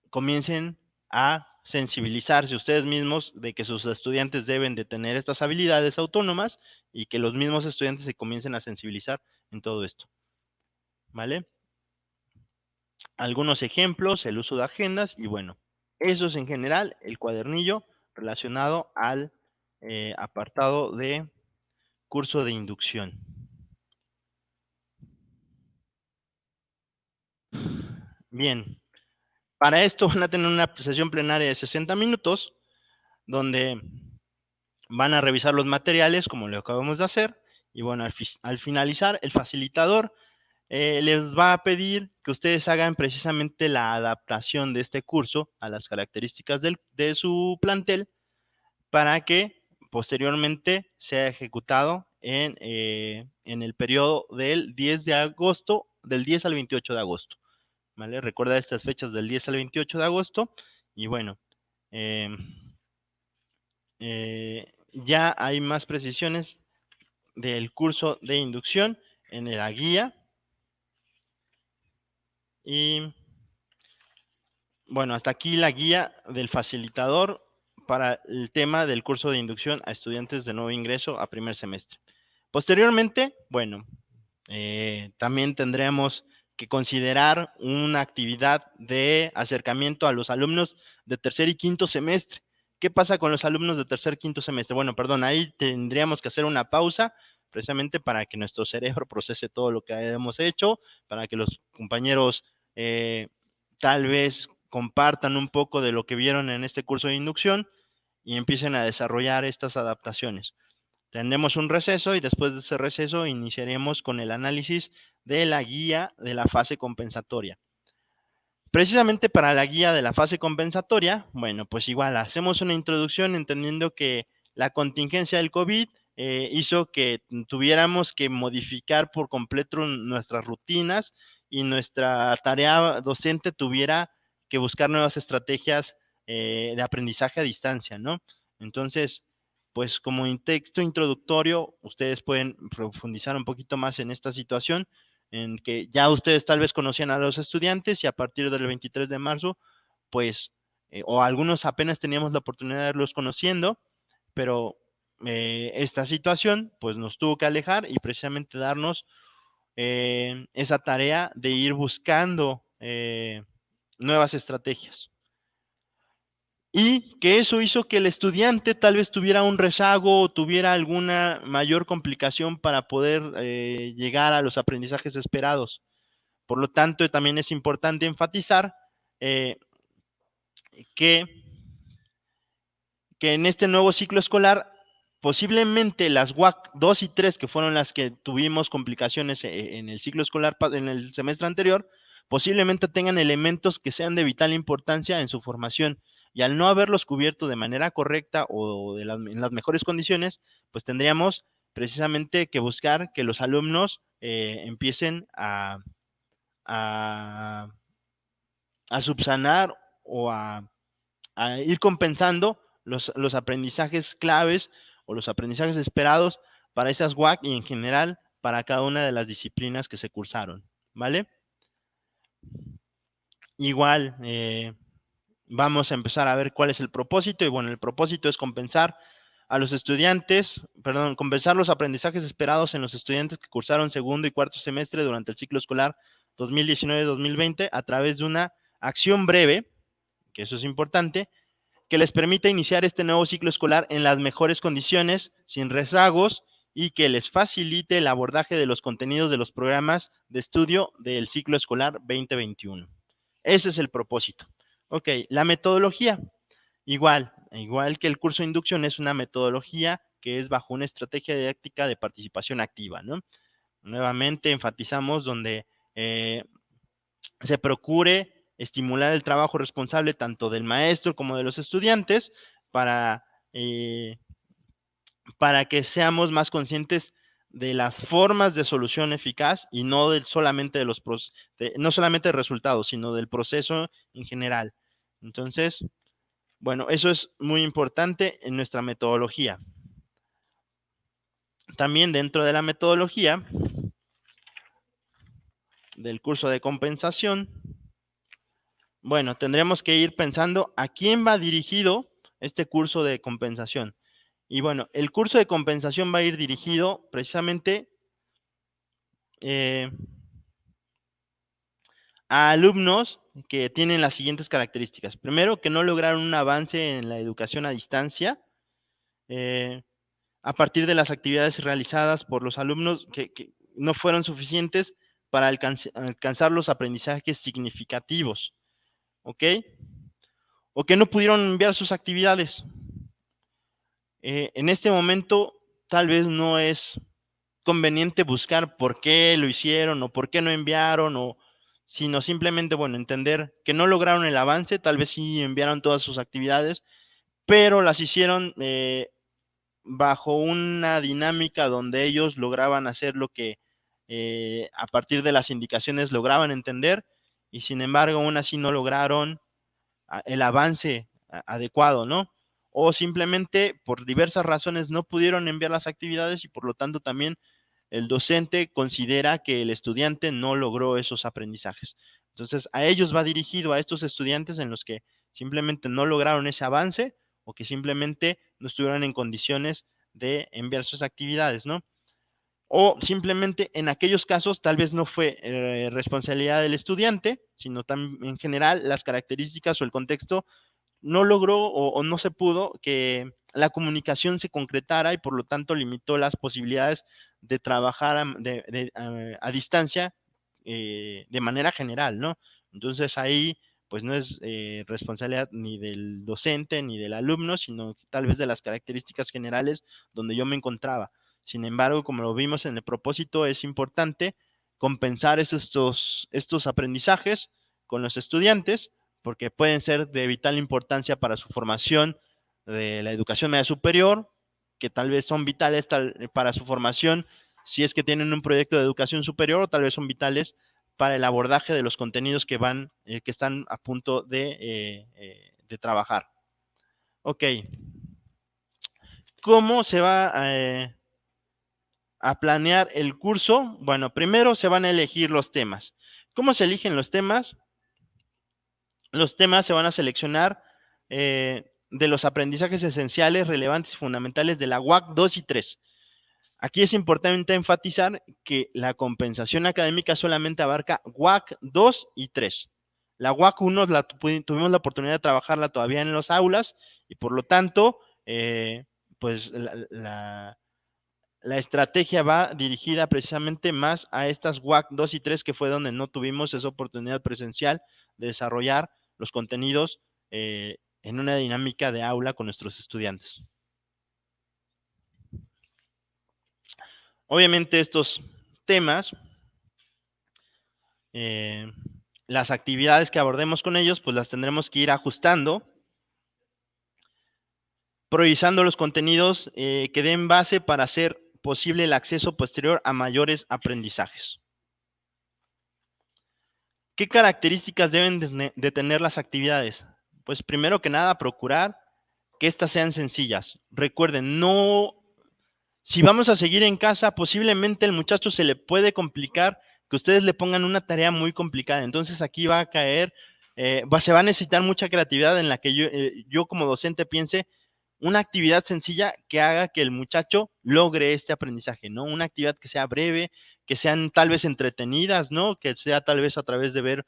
comiencen a sensibilizarse ustedes mismos de que sus estudiantes deben de tener estas habilidades autónomas y que los mismos estudiantes se comiencen a sensibilizar en todo esto, ¿vale? Algunos ejemplos, el uso de agendas y bueno, eso es en general el cuadernillo relacionado al apartado de curso de inducción. Bien, para esto van a tener una sesión plenaria de 60 minutos, donde van a revisar los materiales, como lo acabamos de hacer, y bueno, al finalizar, el facilitador les va a pedir que ustedes hagan precisamente la adaptación de este curso a las características de su plantel, para que posteriormente sea ejecutado en el periodo del 10 de agosto, del 10 al 28 de agosto. ¿Vale? Recuerda estas fechas del 10 al 28 de agosto. Y bueno, ya hay más precisiones del curso de inducción en la guía. Y bueno, hasta aquí la guía del facilitador para el tema del curso de inducción a estudiantes de nuevo ingreso a primer semestre. Posteriormente, bueno, también tendremos que considerar una actividad de acercamiento a los alumnos de tercer y quinto semestre. ¿Qué pasa con los alumnos de tercer y quinto semestre? Bueno, perdón, ahí tendríamos que hacer una pausa precisamente para que nuestro cerebro procese todo lo que hemos hecho, para que los compañeros tal vez compartan un poco de lo que vieron en este curso de inducción y empiecen a desarrollar estas adaptaciones. Tendremos un receso y después de ese receso iniciaremos con el análisis de la guía de la fase compensatoria. Precisamente para la guía de la fase compensatoria, bueno, pues igual hacemos una introducción entendiendo que la contingencia del COVID hizo que tuviéramos que modificar por completo nuestras rutinas y nuestra tarea docente tuviera que buscar nuevas estrategias de aprendizaje a distancia, ¿no? Entonces, pues como texto introductorio, ustedes pueden profundizar un poquito más en esta situación, en que ya ustedes tal vez conocían a los estudiantes y a partir del 23 de marzo, pues, o algunos apenas teníamos la oportunidad de irlos conociendo, pero esta situación, pues, nos tuvo que alejar y precisamente darnos esa tarea de ir buscando nuevas estrategias. Y que eso hizo que el estudiante tal vez tuviera un rezago o tuviera alguna mayor complicación para poder llegar a los aprendizajes esperados. Por lo tanto, también es importante enfatizar que en este nuevo ciclo escolar, posiblemente las WAC 2 y 3, que fueron las que tuvimos complicaciones en el ciclo escolar, en el semestre anterior, posiblemente tengan elementos que sean de vital importancia en su formación. Y al no haberlos cubierto de manera correcta o en las mejores condiciones, pues tendríamos precisamente que buscar que los alumnos empiecen a subsanar o a ir compensando los aprendizajes claves o los aprendizajes esperados para esas WAC y en general para cada una de las disciplinas que se cursaron, ¿vale? Igual, vamos a empezar a ver cuál es el propósito y bueno, el propósito es compensar a los estudiantes, compensar los aprendizajes esperados en los estudiantes que cursaron segundo y cuarto semestre durante el ciclo escolar 2019-2020 a través de una acción breve, que eso es importante, que les permita iniciar este nuevo ciclo escolar en las mejores condiciones, sin rezagos, y que les facilite el abordaje de los contenidos de los programas de estudio del ciclo escolar 2021. Ese es el propósito. Ok, la metodología. Igual que el curso de inducción, es una metodología que es bajo una estrategia didáctica de participación activa, ¿no? Nuevamente enfatizamos donde se procure estimular el trabajo responsable tanto del maestro como de los estudiantes para que seamos más conscientes de las formas de solución eficaz y no solamente de resultados, sino del proceso en general. Entonces, bueno, eso es muy importante en nuestra metodología. También dentro de la metodología del curso de compensación, bueno, tendremos que ir pensando a quién va dirigido este curso de compensación. Y bueno, el curso de compensación va a ir dirigido precisamente a alumnos que tienen las siguientes características. Primero, que no lograron un avance en la educación a distancia a partir de las actividades realizadas por los alumnos que no fueron suficientes para alcanzar los aprendizajes significativos, ¿ok? O que no pudieron enviar sus actividades. En este momento, tal vez no es conveniente buscar por qué lo hicieron o por qué no enviaron, sino simplemente, bueno, entender que no lograron el avance, tal vez sí enviaron todas sus actividades, pero las hicieron bajo una dinámica donde ellos lograban hacer lo que a partir de las indicaciones lograban entender, y sin embargo aún así no lograron el avance adecuado, ¿no? O simplemente por diversas razones no pudieron enviar las actividades y por lo tanto también el docente considera que el estudiante no logró esos aprendizajes. Entonces, a ellos va dirigido, a estos estudiantes en los que simplemente no lograron ese avance o que simplemente no estuvieron en condiciones de enviar sus actividades, ¿no? O simplemente en aquellos casos tal vez no fue responsabilidad del estudiante, sino también en general las características o el contexto no logró o no se pudo que la comunicación se concretara y por lo tanto limitó las posibilidades de trabajar a distancia de manera general, ¿no? Entonces ahí pues no es responsabilidad ni del docente ni del alumno, sino tal vez de las características generales donde yo me encontraba. Sin embargo, como lo vimos en el propósito, es importante compensar estos aprendizajes con los estudiantes, porque pueden ser de vital importancia para su formación de la educación media superior, que tal vez son vitales para su formación si es que tienen un proyecto de educación superior, o tal vez son vitales para el abordaje de los contenidos que están a punto de trabajar. Ok. ¿Cómo se va a planear el curso? Bueno, primero se van a elegir los temas. ¿Cómo se eligen los temas? Los temas se van a seleccionar de los aprendizajes esenciales, relevantes y fundamentales de la UAC 2 y 3. Aquí es importante enfatizar que la compensación académica solamente abarca UAC 2 y 3. La UAC 1 tuvimos la oportunidad de trabajarla todavía en las aulas y por lo tanto, pues la estrategia va dirigida precisamente más a estas UAC 2 y 3, que fue donde no tuvimos esa oportunidad presencial de desarrollar los contenidos en una dinámica de aula con nuestros estudiantes. Obviamente estos temas, las actividades que abordemos con ellos, pues las tendremos que ir ajustando, priorizando los contenidos que den base para hacer posible el acceso posterior a mayores aprendizajes. ¿Qué características deben de tener las actividades? Pues primero que nada, procurar que estas sean sencillas. Recuerden, si vamos a seguir en casa, posiblemente el muchacho se le puede complicar que ustedes le pongan una tarea muy complicada. Entonces aquí va a caer, se va a necesitar mucha creatividad en la que yo como docente piense una actividad sencilla que haga que el muchacho logre este aprendizaje, ¿no? Una actividad que sea breve, que sean tal vez entretenidas, ¿no? Que sea tal vez a través de ver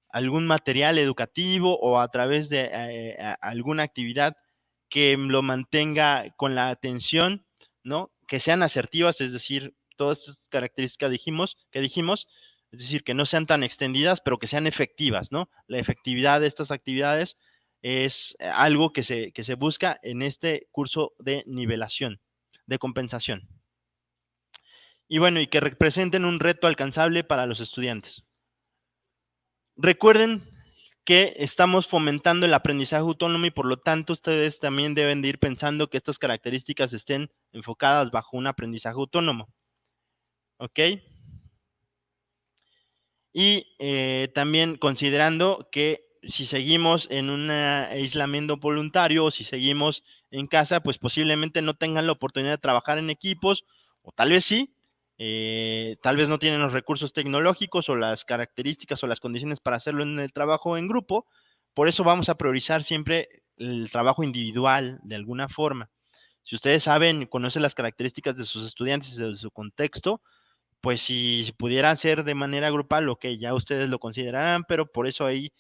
algún material educativo o a través de alguna actividad que lo mantenga con la atención, ¿no? Que sean asertivas, es decir, todas estas características que dijimos, es decir, que no sean tan extendidas, pero que sean efectivas, ¿no? La efectividad de estas actividades es algo que se busca en este curso de nivelación, de compensación. Y bueno, y que representen un reto alcanzable para los estudiantes. Recuerden que estamos fomentando el aprendizaje autónomo y por lo tanto ustedes también deben de ir pensando que estas características estén enfocadas bajo un aprendizaje autónomo. ¿Ok? Y también considerando que si seguimos en un aislamiento voluntario o si seguimos en casa, pues posiblemente no tengan la oportunidad de trabajar en equipos, o tal vez sí, tal vez no tienen los recursos tecnológicos o las características o las condiciones para hacerlo en el trabajo en grupo. Por eso vamos a priorizar siempre el trabajo individual de alguna forma. Si ustedes saben, conocen las características de sus estudiantes y de su contexto, pues si pudiera ser de manera grupal, ok, ya ustedes lo considerarán, pero por eso ahí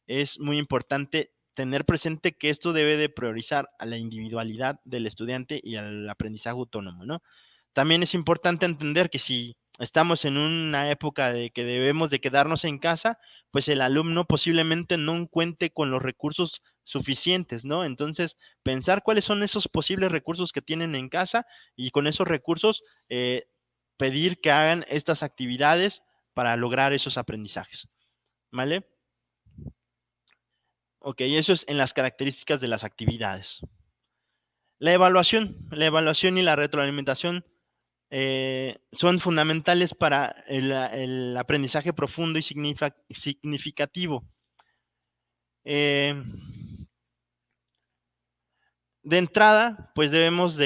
es muy importante tener presente que esto debe de priorizar a la individualidad del estudiante y al aprendizaje autónomo, ¿no? También es importante entender que si estamos en una época de que debemos de quedarnos en casa, pues el alumno posiblemente no cuente con los recursos suficientes, ¿no? Entonces, pensar cuáles son esos posibles recursos que tienen en casa y con esos recursos pedir que hagan estas actividades para lograr esos aprendizajes, ¿vale? Ok, eso es en las características de las actividades. La evaluación y la retroalimentación son fundamentales para el aprendizaje profundo y significativo. De entrada, pues debemos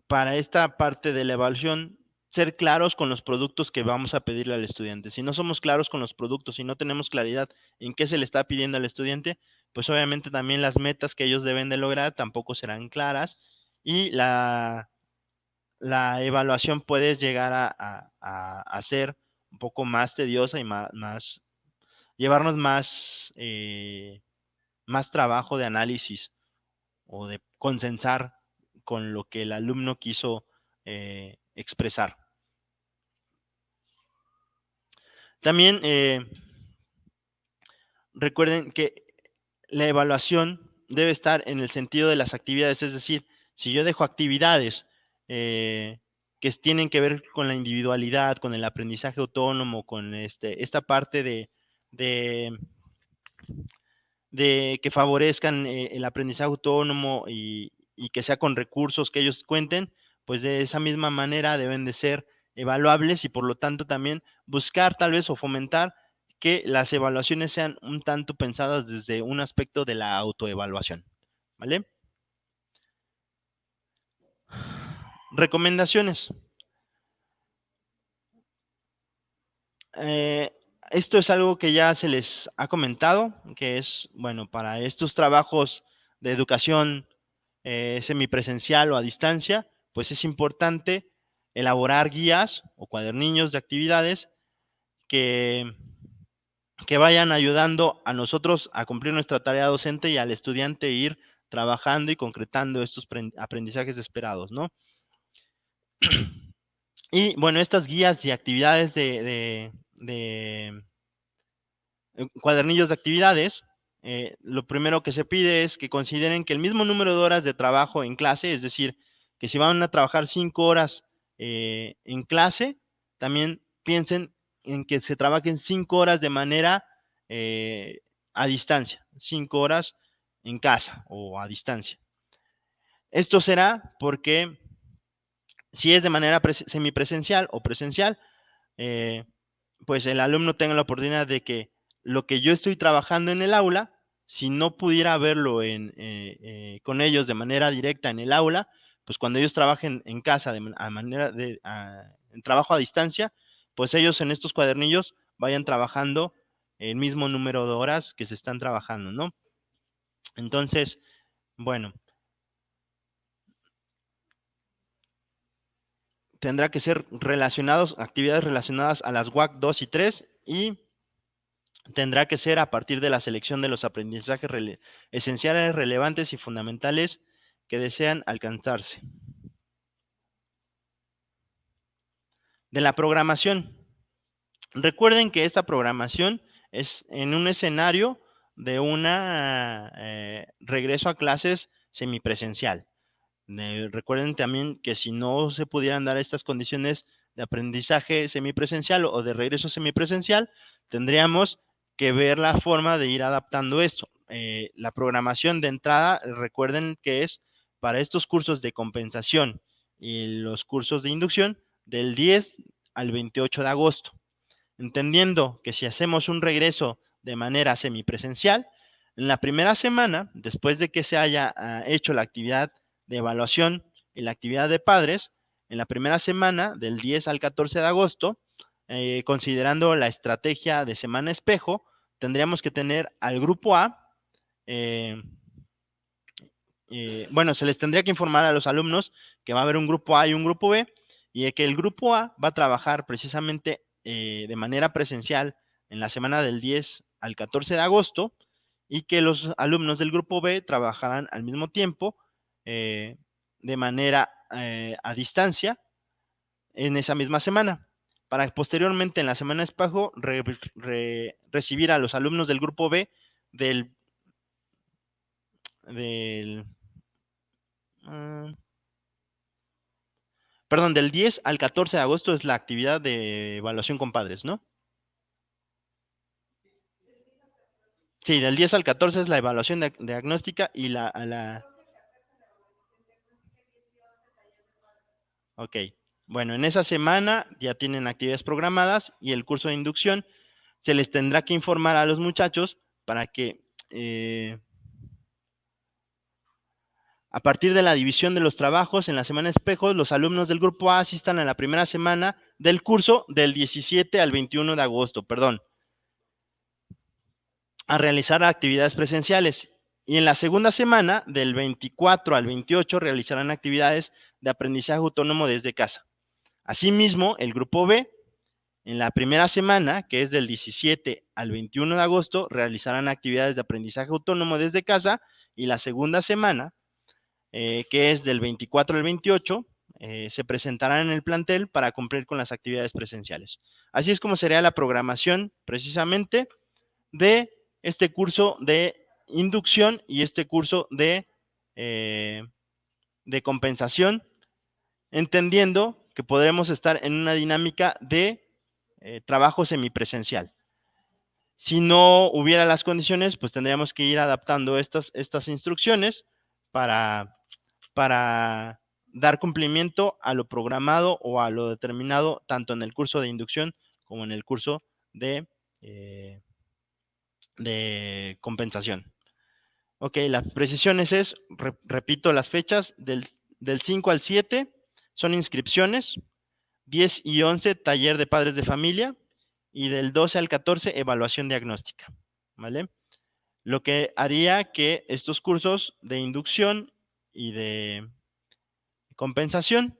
para esta parte de la evaluación, ser claros con los productos que vamos a pedirle al estudiante. Si no somos claros con los productos y no tenemos claridad en qué se le está pidiendo al estudiante, pues obviamente también las metas que ellos deben de lograr tampoco serán claras y la evaluación puede llegar a ser un poco más tediosa y llevarnos más trabajo de análisis o de consensar con lo que el alumno quiso expresar. También recuerden que la evaluación debe estar en el sentido de las actividades, es decir, si yo dejo actividades que tienen que ver con la individualidad, con el aprendizaje autónomo, con esta parte de que favorezcan el aprendizaje autónomo y que sea con recursos que ellos cuenten, pues de esa misma manera deben de ser evaluables y por lo tanto también buscar tal vez o fomentar que las evaluaciones sean un tanto pensadas desde un aspecto de la autoevaluación, ¿vale? Recomendaciones. Esto es algo que ya se les ha comentado, que es, bueno, para estos trabajos de educación semipresencial o a distancia, pues es importante elaborar guías o cuadernillos de actividades que vayan ayudando a nosotros a cumplir nuestra tarea docente y al estudiante ir trabajando y concretando estos aprendizajes esperados, ¿no? Y bueno, estas guías y actividades de cuadernillos de actividades, lo primero que se pide es que consideren que el mismo número de horas de trabajo en clase, es decir, que si van a trabajar 5 horas en clase, también piensen en que se trabajen 5 horas de manera a distancia, 5 horas en casa o a distancia. Esto será porque si es de manera semipresencial o presencial, pues el alumno tenga la oportunidad de que lo que yo estoy trabajando en el aula, si no pudiera verlo con ellos de manera directa en el aula, pues cuando ellos trabajen en casa en trabajo a distancia, pues ellos en estos cuadernillos vayan trabajando el mismo número de horas que se están trabajando, ¿no? Entonces, Bueno, tendrá que ser actividades relacionadas a las WAC 2 y 3 y tendrá que ser a partir de la selección de los aprendizajes esenciales, relevantes y fundamentales que desean alcanzarse. De la programación. Recuerden que esta programación es en un escenario de una regreso a clases semipresencial. Recuerden también que si no se pudieran dar estas condiciones de aprendizaje semipresencial o de regreso semipresencial, tendríamos que ver la forma de ir adaptando esto. La programación de entrada, recuerden que es para estos cursos de compensación y los cursos de inducción del 10 al 28 de agosto. Entendiendo que si hacemos un regreso de manera semipresencial, en la primera semana, después de que se haya hecho la actividad de evaluación y la actividad de padres, en la primera semana, del 10 al 14 de agosto, considerando la estrategia de semana espejo, tendríamos que tener al grupo A, bueno, se les tendría que informar a los alumnos que va a haber un grupo A y un grupo B, y que el grupo A va a trabajar precisamente de manera presencial en la semana del 10 al 14 de agosto, y que los alumnos del grupo B trabajarán al mismo tiempo de manera a distancia en esa misma semana, para posteriormente en la semana espejo recibir a los alumnos del grupo B del perdón, del 10 al 14 de agosto es la actividad de evaluación con padres, ¿no? Sí, del 10 al 14 es la evaluación diagnóstica y Ok, bueno, en esa semana ya tienen actividades programadas y el curso de inducción se les tendrá que informar a los muchachos para que a partir de la división de los trabajos en la semana espejo, los alumnos del grupo A asistan a la primera semana del curso del 17 al 21 de agosto, perdón, a realizar actividades presenciales. Y en la segunda semana, del 24 al 28, realizarán actividades de aprendizaje autónomo desde casa. Asimismo, el grupo B, en la primera semana, que es del 17 al 21 de agosto, realizarán actividades de aprendizaje autónomo desde casa, y la segunda semana, que es del 24 al 28, se presentarán en el plantel para cumplir con las actividades presenciales. Así es como sería la programación precisamente de este curso de inducción y este curso de compensación, entendiendo que podremos estar en una dinámica de trabajo semipresencial. Si no hubiera las condiciones, pues tendríamos que ir adaptando estas instrucciones para dar cumplimiento a lo programado o a lo determinado tanto en el curso de inducción como en el curso de compensación. Ok, las precisiones es, repito las fechas, del 5 al 7 son inscripciones, 10 y 11 taller de padres de familia, y del 12 al 14 evaluación diagnóstica, ¿vale? Lo que haría que estos cursos de inducción y de compensación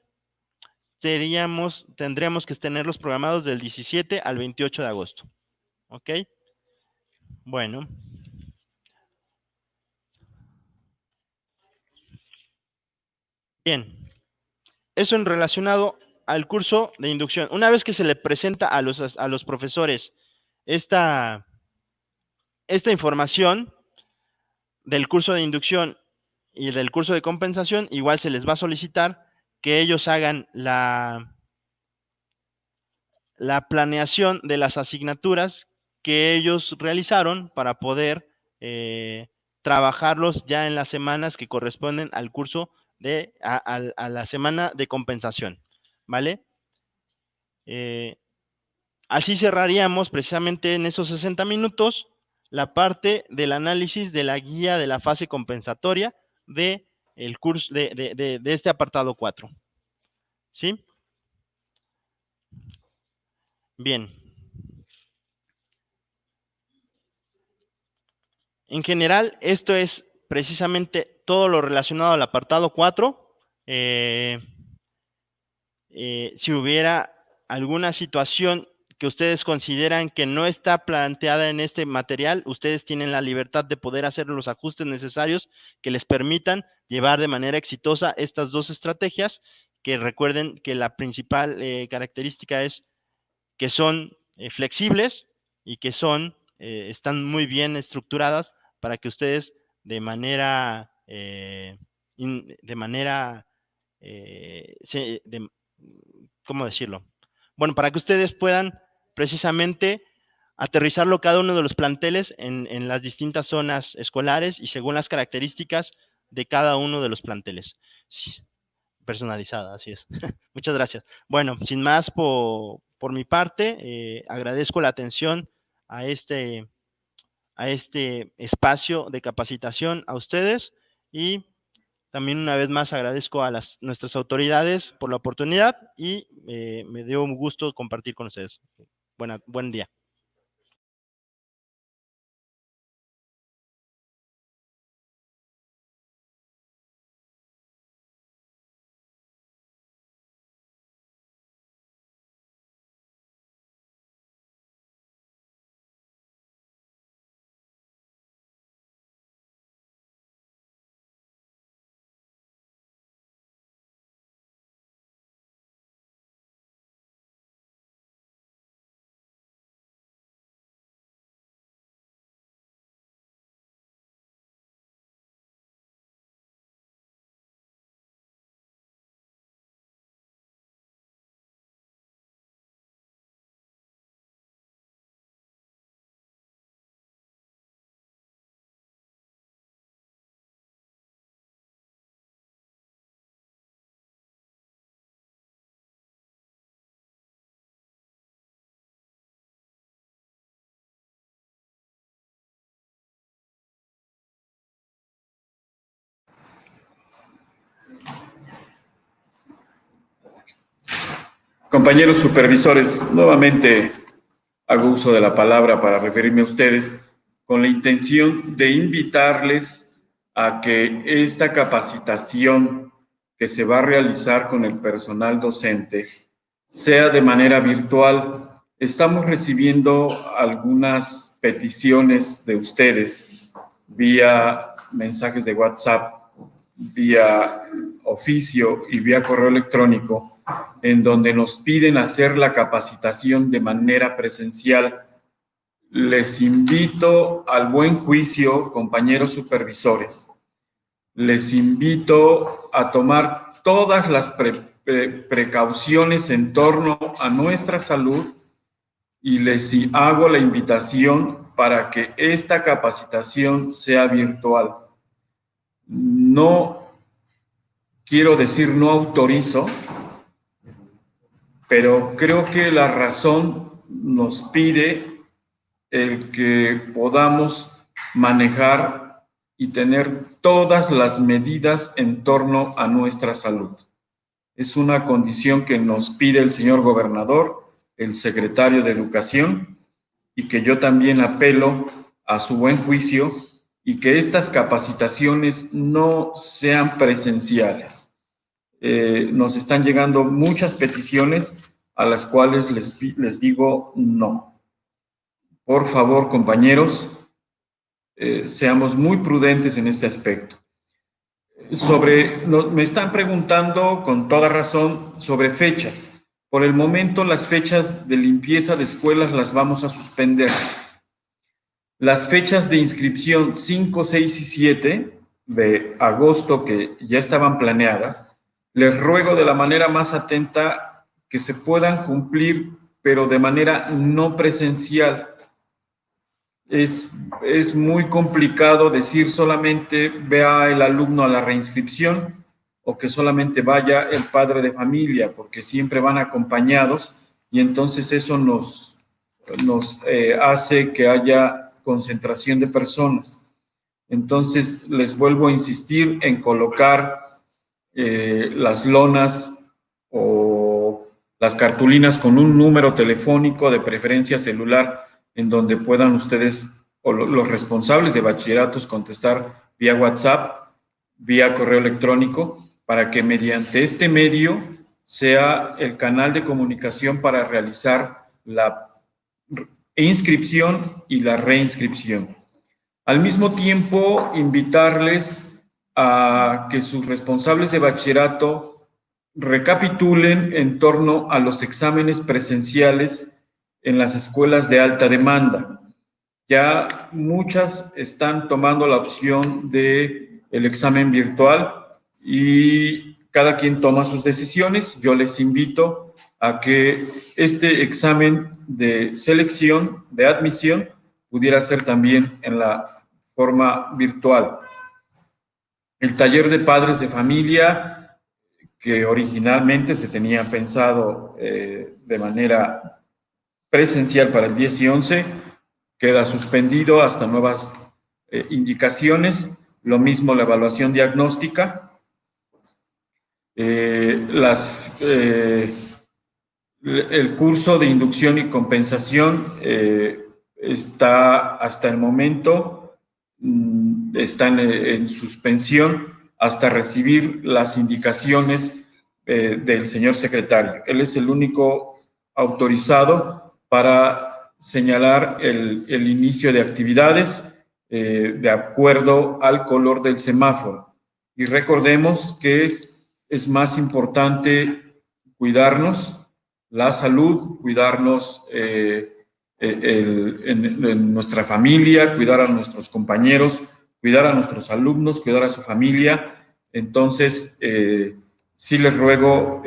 tendríamos que tenerlos programados del 17 al 28 de agosto, ¿ok? Bueno. Bien, eso en relacionado al curso de inducción. Una vez que se le presenta a los profesores esta información del curso de inducción y del curso de compensación, igual se les va a solicitar que ellos hagan la planeación de las asignaturas que ellos realizaron para poder trabajarlos ya en las semanas que corresponden al curso a la semana de compensación, ¿vale? Así cerraríamos precisamente en esos 60 minutos la parte del análisis de la guía de la fase compensatoria de el curso de este apartado 4. ¿Sí? Bien. En general, esto es precisamente todo lo relacionado al apartado 4, si hubiera alguna situación que ustedes consideran que no está planteada en este material, ustedes tienen la libertad de poder hacer los ajustes necesarios que les permitan llevar de manera exitosa estas dos estrategias, que recuerden que la principal característica es que son flexibles y que están muy bien estructuradas para que ustedes de manera ¿cómo decirlo? Bueno, para que ustedes puedan precisamente aterrizarlo cada uno de los planteles en las distintas zonas escolares y según las características de cada uno de los planteles. Sí, personalizada, así es. Muchas gracias. Bueno, sin más por mi parte, agradezco la atención a este espacio de capacitación a ustedes y también una vez más agradezco a nuestras autoridades por la oportunidad y me dio un gusto compartir con ustedes. Buen día. Compañeros supervisores, nuevamente hago uso de la palabra para referirme a ustedes con la intención de invitarles a que esta capacitación que se va a realizar con el personal docente sea de manera virtual. Estamos recibiendo algunas peticiones de ustedes vía mensajes de WhatsApp, vía oficio y vía correo electrónico, en donde nos piden hacer la capacitación de manera presencial. Les invito al buen juicio, compañeros supervisores. Les invito a tomar todas las precauciones en torno a nuestra salud y les hago la invitación para que esta capacitación sea virtual. No quiero decir no autorizo, pero creo que la razón nos pide el que podamos manejar y tener todas las medidas en torno a nuestra salud. Es una condición que nos pide el señor gobernador, el secretario de Educación, y que yo también apelo a su buen juicio y que estas capacitaciones no sean presenciales. Nos están llegando muchas peticiones a las cuales les digo no. Por favor, compañeros, seamos muy prudentes en este aspecto. Me están preguntando con toda razón sobre fechas. Por el momento, las fechas de limpieza de escuelas las vamos a suspender. Las fechas de inscripción 5, 6 y 7 de agosto, que ya estaban planeadas, les ruego de la manera más atenta que se puedan cumplir, pero de manera no presencial. Es muy complicado decir solamente vea el alumno a la reinscripción o que solamente vaya el padre de familia, porque siempre van acompañados y entonces eso nos hace que haya concentración de personas. Entonces, les vuelvo a insistir en colocar las lonas o las cartulinas con un número telefónico, de preferencia celular, en donde puedan ustedes o los responsables de bachilleratos contestar vía WhatsApp vía correo electrónico, para que mediante este medio sea el canal de comunicación para realizar la inscripción y la reinscripción. Al mismo tiempo, invitarles a que sus responsables de bachillerato recapitulen en torno a los exámenes presenciales en las escuelas de alta demanda. Ya muchas están tomando la opción del examen virtual y cada quien toma sus decisiones. Yo les invito a que este examen de selección, de admisión, pudiera ser también en la forma virtual. El taller de padres de familia, que originalmente se tenía pensado de manera presencial para el 10 y 11, queda suspendido hasta nuevas indicaciones. Lo mismo la evaluación diagnóstica. El curso de inducción y compensación está hasta el momento, está en suspensión hasta recibir las indicaciones del señor secretario. Él es el único autorizado para señalar el inicio de actividades de acuerdo al color del semáforo. Y recordemos que es más importante cuidarnos, la salud, cuidarnos en nuestra familia, cuidar a nuestros compañeros, cuidar a nuestros alumnos, cuidar a su familia. Entonces, sí les ruego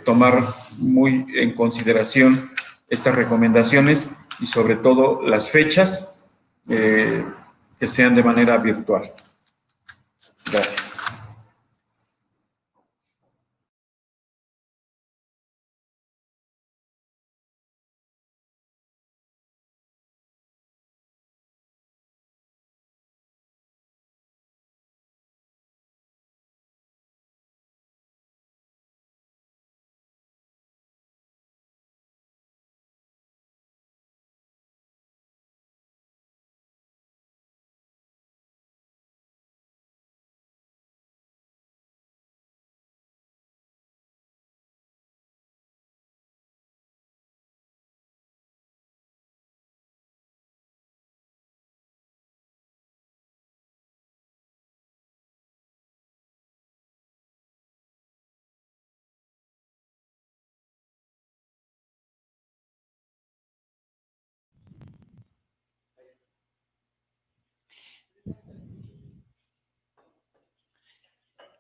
tomar muy en consideración estas recomendaciones y sobre todo las fechas que sean de manera virtual. Gracias.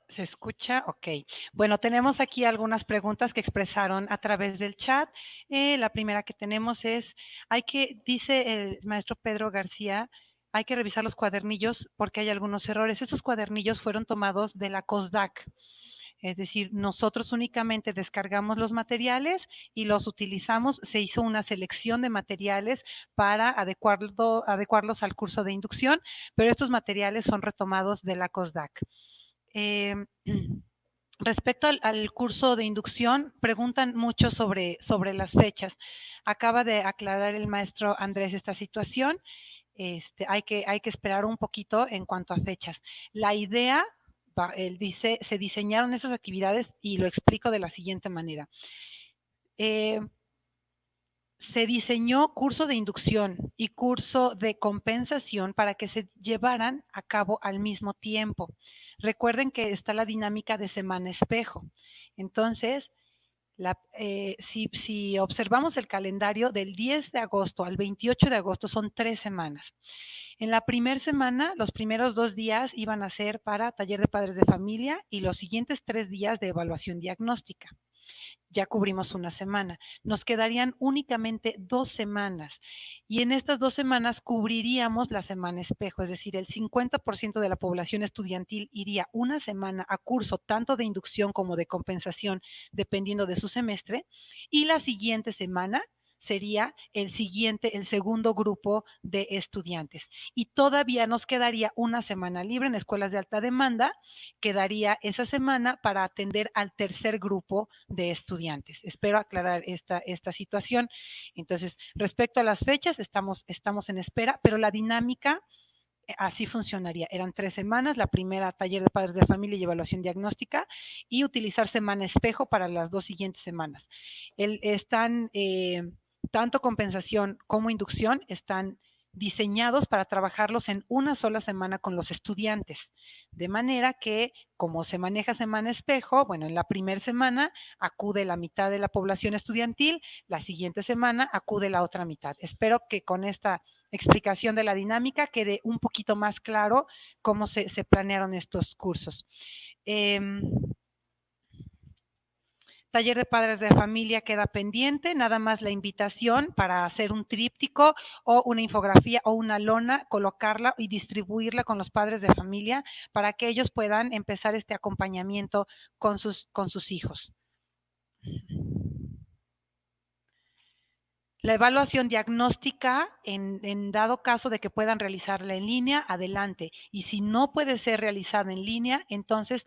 ¿Se escucha? Ok. Bueno, tenemos aquí algunas preguntas que expresaron a través del chat. La primera que tenemos es, dice el maestro Pedro García, hay que revisar los cuadernillos porque hay algunos errores. Estos cuadernillos fueron tomados de la COSDAC. Es decir, nosotros únicamente descargamos los materiales y los utilizamos. Se hizo una selección de materiales para adecuarlos al curso de inducción, pero estos materiales son retomados de la COSDAC. Respecto al curso de inducción, preguntan mucho sobre las fechas. Acaba de aclarar el maestro Andrés esta situación. Hay que esperar un poquito en cuanto a fechas. La idea, él dice, se diseñaron esas actividades y lo explico de la siguiente manera. Se diseñó curso de inducción y curso de compensación para que se llevaran a cabo al mismo tiempo. Recuerden que está la dinámica de semana espejo. Entonces, si observamos el calendario del 10 de agosto al 28 de agosto son 3 semanas. En la primera semana, los primeros 2 días iban a ser para taller de padres de familia y los siguientes 3 días de evaluación diagnóstica. Ya cubrimos una semana. Nos quedarían únicamente 2 semanas. Y en estas 2 semanas cubriríamos la semana espejo, es decir, el 50% de la población estudiantil iría una semana a curso tanto de inducción como de compensación, dependiendo de su semestre, y la siguiente semana sería el segundo grupo de estudiantes. Y todavía nos quedaría una semana libre en escuelas de alta demanda, quedaría esa semana para atender al tercer grupo de estudiantes. Espero aclarar esta situación. Entonces, respecto a las fechas, estamos en espera, pero la dinámica así funcionaría. Eran 3 semanas, la primera taller de padres de familia y evaluación diagnóstica, y utilizar semana espejo para las 2 siguientes semanas. Están, tanto compensación como inducción, están diseñados para trabajarlos en una sola semana con los estudiantes, de manera que, como se maneja semana espejo, bueno, en la primera semana acude la mitad de la población estudiantil, la siguiente semana acude la otra mitad. Espero que con esta explicación de la dinámica quede un poquito más claro cómo se planearon estos cursos. Taller de padres de familia queda pendiente, nada más la invitación para hacer un tríptico o una infografía o una lona, colocarla y distribuirla con los padres de familia para que ellos puedan empezar este acompañamiento con sus hijos. La evaluación diagnóstica, en dado caso de que puedan realizarla en línea, adelante. Y si no puede ser realizada en línea, entonces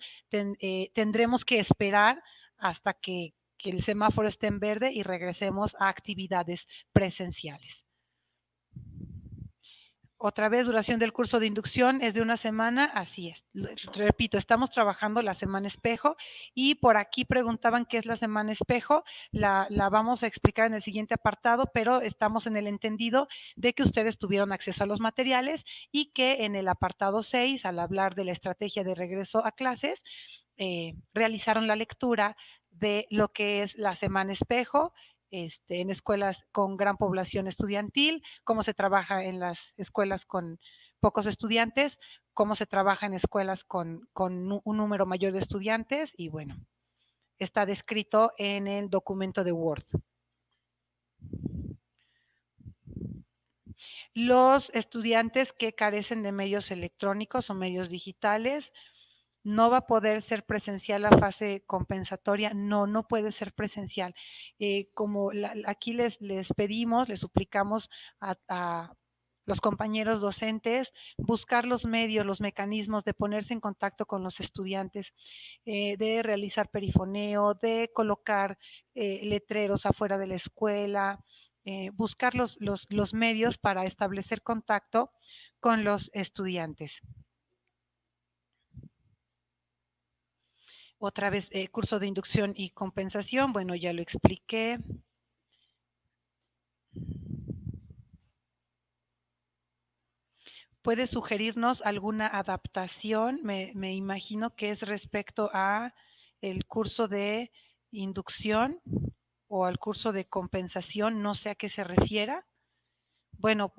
tendremos que esperar hasta que el semáforo esté en verde y regresemos a actividades presenciales. Otra vez, duración del curso de inducción es de una semana, así es. Repito, estamos trabajando la semana espejo y por aquí preguntaban qué es la semana espejo. La vamos a explicar en el siguiente apartado, pero estamos en el entendido de que ustedes tuvieron acceso a los materiales y que en el apartado 6, al hablar de la estrategia de regreso a clases, realizaron la lectura de lo que es la semana espejo, en escuelas con gran población estudiantil, cómo se trabaja en las escuelas con pocos estudiantes, cómo se trabaja en escuelas con un número mayor de estudiantes y bueno, está descrito en el documento de Word. Los estudiantes que carecen de medios electrónicos o medios digitales, no va a poder ser presencial la fase compensatoria, no puede ser presencial. Como aquí les pedimos, les suplicamos a los compañeros docentes buscar los medios, los mecanismos de ponerse en contacto con los estudiantes, de realizar perifoneo, de colocar letreros afuera de la escuela, buscar los medios para establecer contacto con los estudiantes. Otra vez, curso de inducción y compensación, bueno, ya lo expliqué. ¿Puede sugerirnos alguna adaptación? Me imagino que es respecto a el curso de inducción o al curso de compensación, no sé a qué se refiera. Bueno,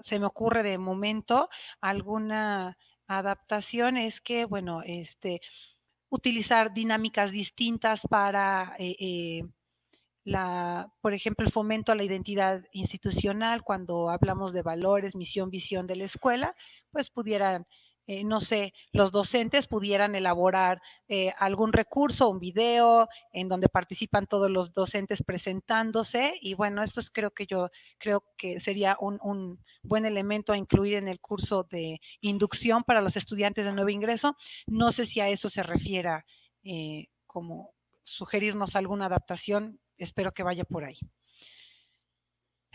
se me ocurre de momento alguna adaptación es que, bueno, utilizar dinámicas distintas para por ejemplo, el fomento a la identidad institucional, cuando hablamos de valores, misión, visión de la escuela, pues pudieran, no sé, los docentes pudieran elaborar algún recurso, un video en donde participan todos los docentes presentándose y bueno, esto creo que sería un buen elemento a incluir en el curso de inducción para los estudiantes de nuevo ingreso. No sé si a eso se refiera como sugerirnos alguna adaptación, espero que vaya por ahí.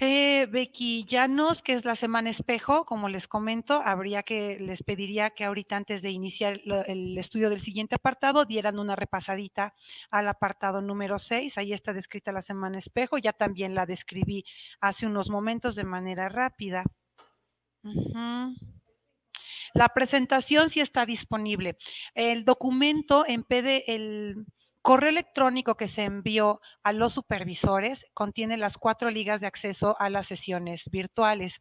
Becky Llanos, que es la semana espejo, como les comento, les pediría que ahorita antes de iniciar el estudio del siguiente apartado, dieran una repasadita al apartado número 6, ahí está descrita la semana espejo, ya también la describí hace unos momentos de manera rápida. La presentación sí está disponible. El documento en PDF, el correo electrónico que se envió a los supervisores contiene las 4 ligas de acceso a las sesiones virtuales.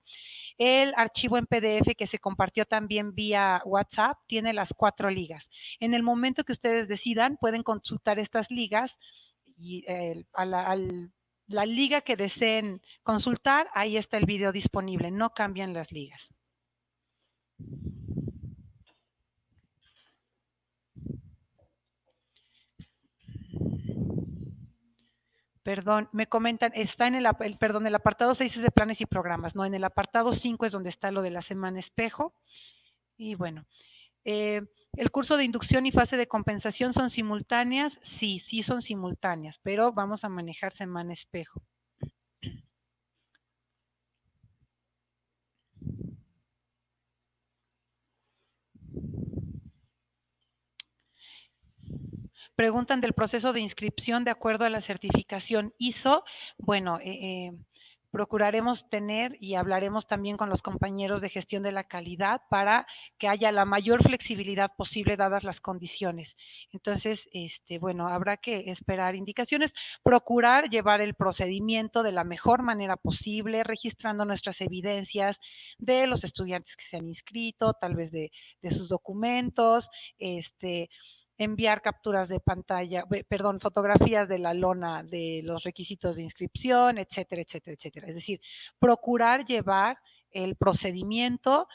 El archivo en PDF que se compartió también vía WhatsApp tiene las 4 ligas. En el momento que ustedes decidan, pueden consultar estas ligas y la liga que deseen consultar, ahí está el video disponible, no cambian las ligas. Perdón, me comentan, está en el apartado 6 es de planes y programas, no, en el apartado 5 es donde está lo de la semana espejo. Y bueno, el curso de inducción y fase de compensación son simultáneas, sí son simultáneas, pero vamos a manejar semana espejo. Preguntan del proceso de inscripción de acuerdo a la certificación ISO. Bueno, procuraremos tener y hablaremos también con los compañeros de gestión de la calidad para que haya la mayor flexibilidad posible dadas las condiciones. Entonces, bueno, habrá que esperar indicaciones, procurar llevar el procedimiento de la mejor manera posible, registrando nuestras evidencias de los estudiantes que se han inscrito, tal vez de sus documentos, enviar capturas de pantalla, perdón, fotografías de la lona de los requisitos de inscripción, etcétera, etcétera, etcétera. Es decir, procurar llevar el procedimiento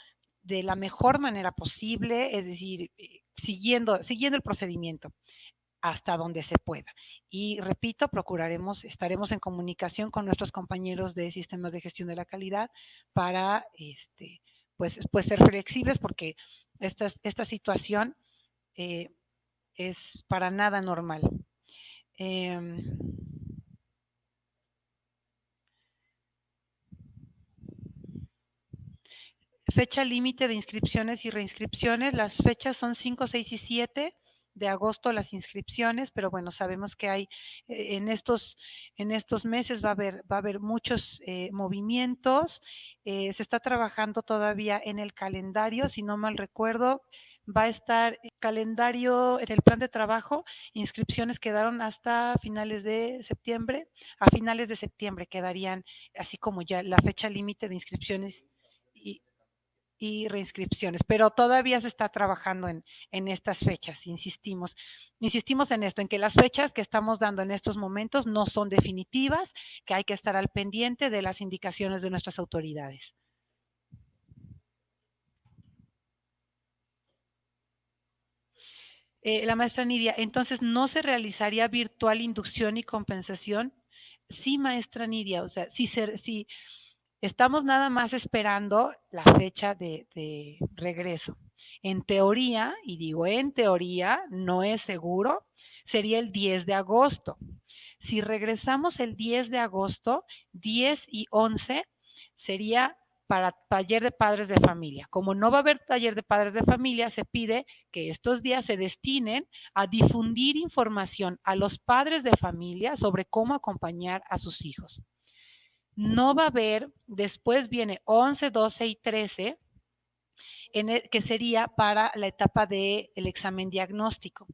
de la mejor manera posible, es decir, siguiendo el procedimiento hasta donde se pueda. Y repito, estaremos en comunicación con nuestros compañeros de sistemas de gestión de la calidad para pues ser flexibles, porque esta situación es para nada normal. Fecha límite de inscripciones y reinscripciones. Las fechas son 5, 6 y 7 de agosto las inscripciones, pero bueno, sabemos que hay en estos meses va a haber muchos movimientos. Se está trabajando todavía en el calendario, si no mal recuerdo, va a estar el calendario en el plan de trabajo. Inscripciones quedaron hasta finales de septiembre. A finales de septiembre quedarían así como ya la fecha límite de inscripciones y reinscripciones, pero todavía se está trabajando en estas fechas, insistimos en esto, en que las fechas que estamos dando en estos momentos no son definitivas, que hay que estar al pendiente de las indicaciones de nuestras autoridades. La maestra Nidia, entonces, ¿no se realizaría virtual inducción y compensación? Sí, maestra Nidia, o sea, si estamos nada más esperando la fecha de regreso. En teoría, y digo en teoría, no es seguro, sería el 10 de agosto. Si regresamos el 10 de agosto, 10 y 11 sería para taller de padres de familia. Como no va a haber taller de padres de familia, se pide que estos días se destinen a difundir información a los padres de familia sobre cómo acompañar a sus hijos. No va a haber, después viene 11, 12 y 13, que sería para la etapa del examen diagnóstico.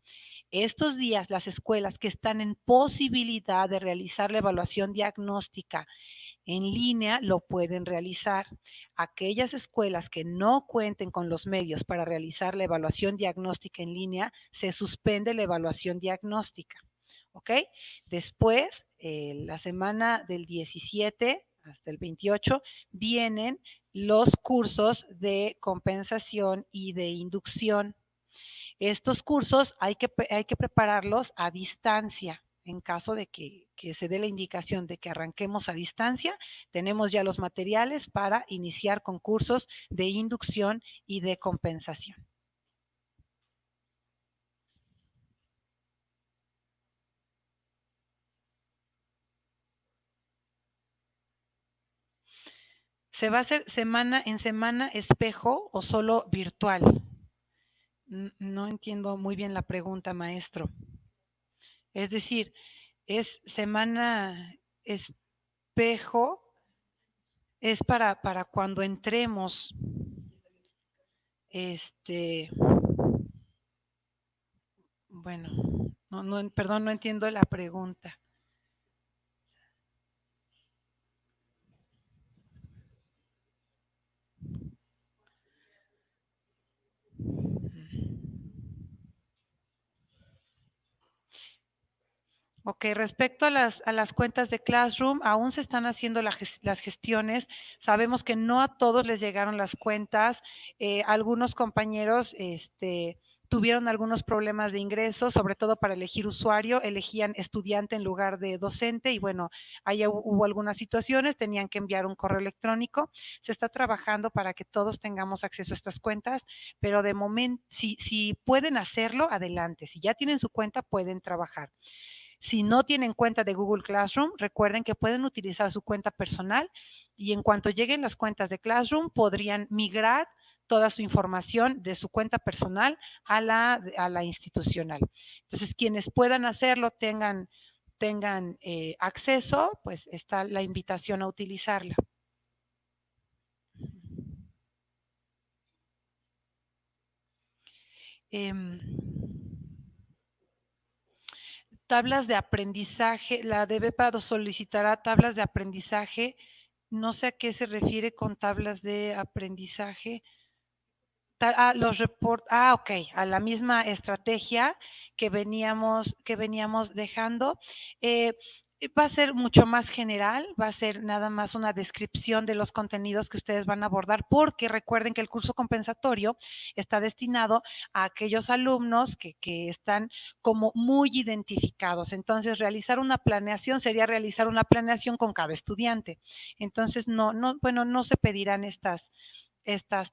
Estos días, las escuelas que están en posibilidad de realizar la evaluación diagnóstica en línea lo pueden realizar. Aquellas escuelas que no cuenten con los medios para realizar la evaluación diagnóstica en línea, se suspende la evaluación diagnóstica. ¿Ok? Después, la semana del 17 hasta el 28, vienen los cursos de compensación y de inducción. Estos cursos hay que prepararlos a distancia. En caso de que se dé la indicación de que arranquemos a distancia, tenemos ya los materiales para iniciar con cursos de inducción y de compensación. ¿Se va a hacer semana en semana espejo o solo virtual? No entiendo muy bien la pregunta, maestro. Es decir, ¿es semana espejo? Es para cuando entremos. Bueno, perdón, no entiendo la pregunta. Ok, respecto a las cuentas de Classroom, aún se están haciendo las gestiones. Sabemos que no a todos les llegaron las cuentas. Algunos compañeros tuvieron algunos problemas de ingreso, sobre todo para elegir usuario, elegían estudiante en lugar de docente y bueno, ahí hubo algunas situaciones, tenían que enviar un correo electrónico. Se está trabajando para que todos tengamos acceso a estas cuentas, pero de momento, si pueden hacerlo, adelante. Si ya tienen su cuenta, pueden trabajar. Si no tienen cuenta de Google Classroom, recuerden que pueden utilizar su cuenta personal y en cuanto lleguen las cuentas de Classroom podrían migrar toda su información de su cuenta personal a la institucional. Entonces, quienes puedan hacerlo, tengan acceso, pues está la invitación a utilizarla. Tablas de aprendizaje, la DBEPA solicitará tablas de aprendizaje, no sé a qué se refiere con tablas de aprendizaje. Ok, a la misma estrategia que veníamos dejando. Va a ser mucho más general, va a ser nada más una descripción de los contenidos que ustedes van a abordar, porque recuerden que el curso compensatorio está destinado a aquellos alumnos que están como muy identificados. Entonces, realizar una planeación sería realizar una planeación con cada estudiante. Entonces, no se pedirán estas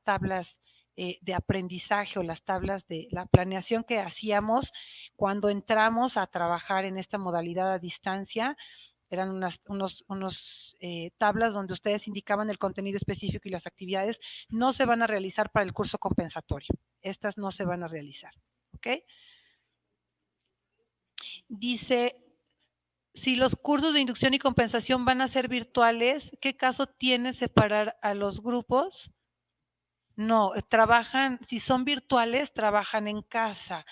tablas de aprendizaje o las tablas de la planeación que hacíamos cuando entramos a trabajar en esta modalidad a distancia. Eran unos tablas donde ustedes indicaban el contenido específico y las actividades. No se van a realizar para el curso compensatorio. Estas no se van a realizar. ¿Ok? Dice, si los cursos de inducción y compensación van a ser virtuales, ¿qué caso tiene separar a los grupos? No, trabajan, si son virtuales, trabajan en casa,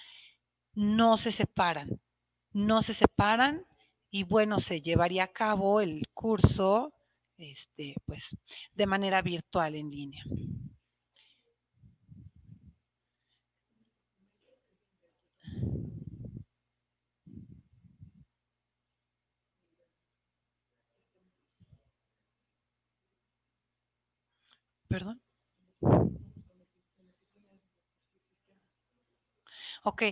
no se separan, y bueno, se llevaría a cabo el curso, pues, de manera virtual en línea. ¿Perdón? Ok,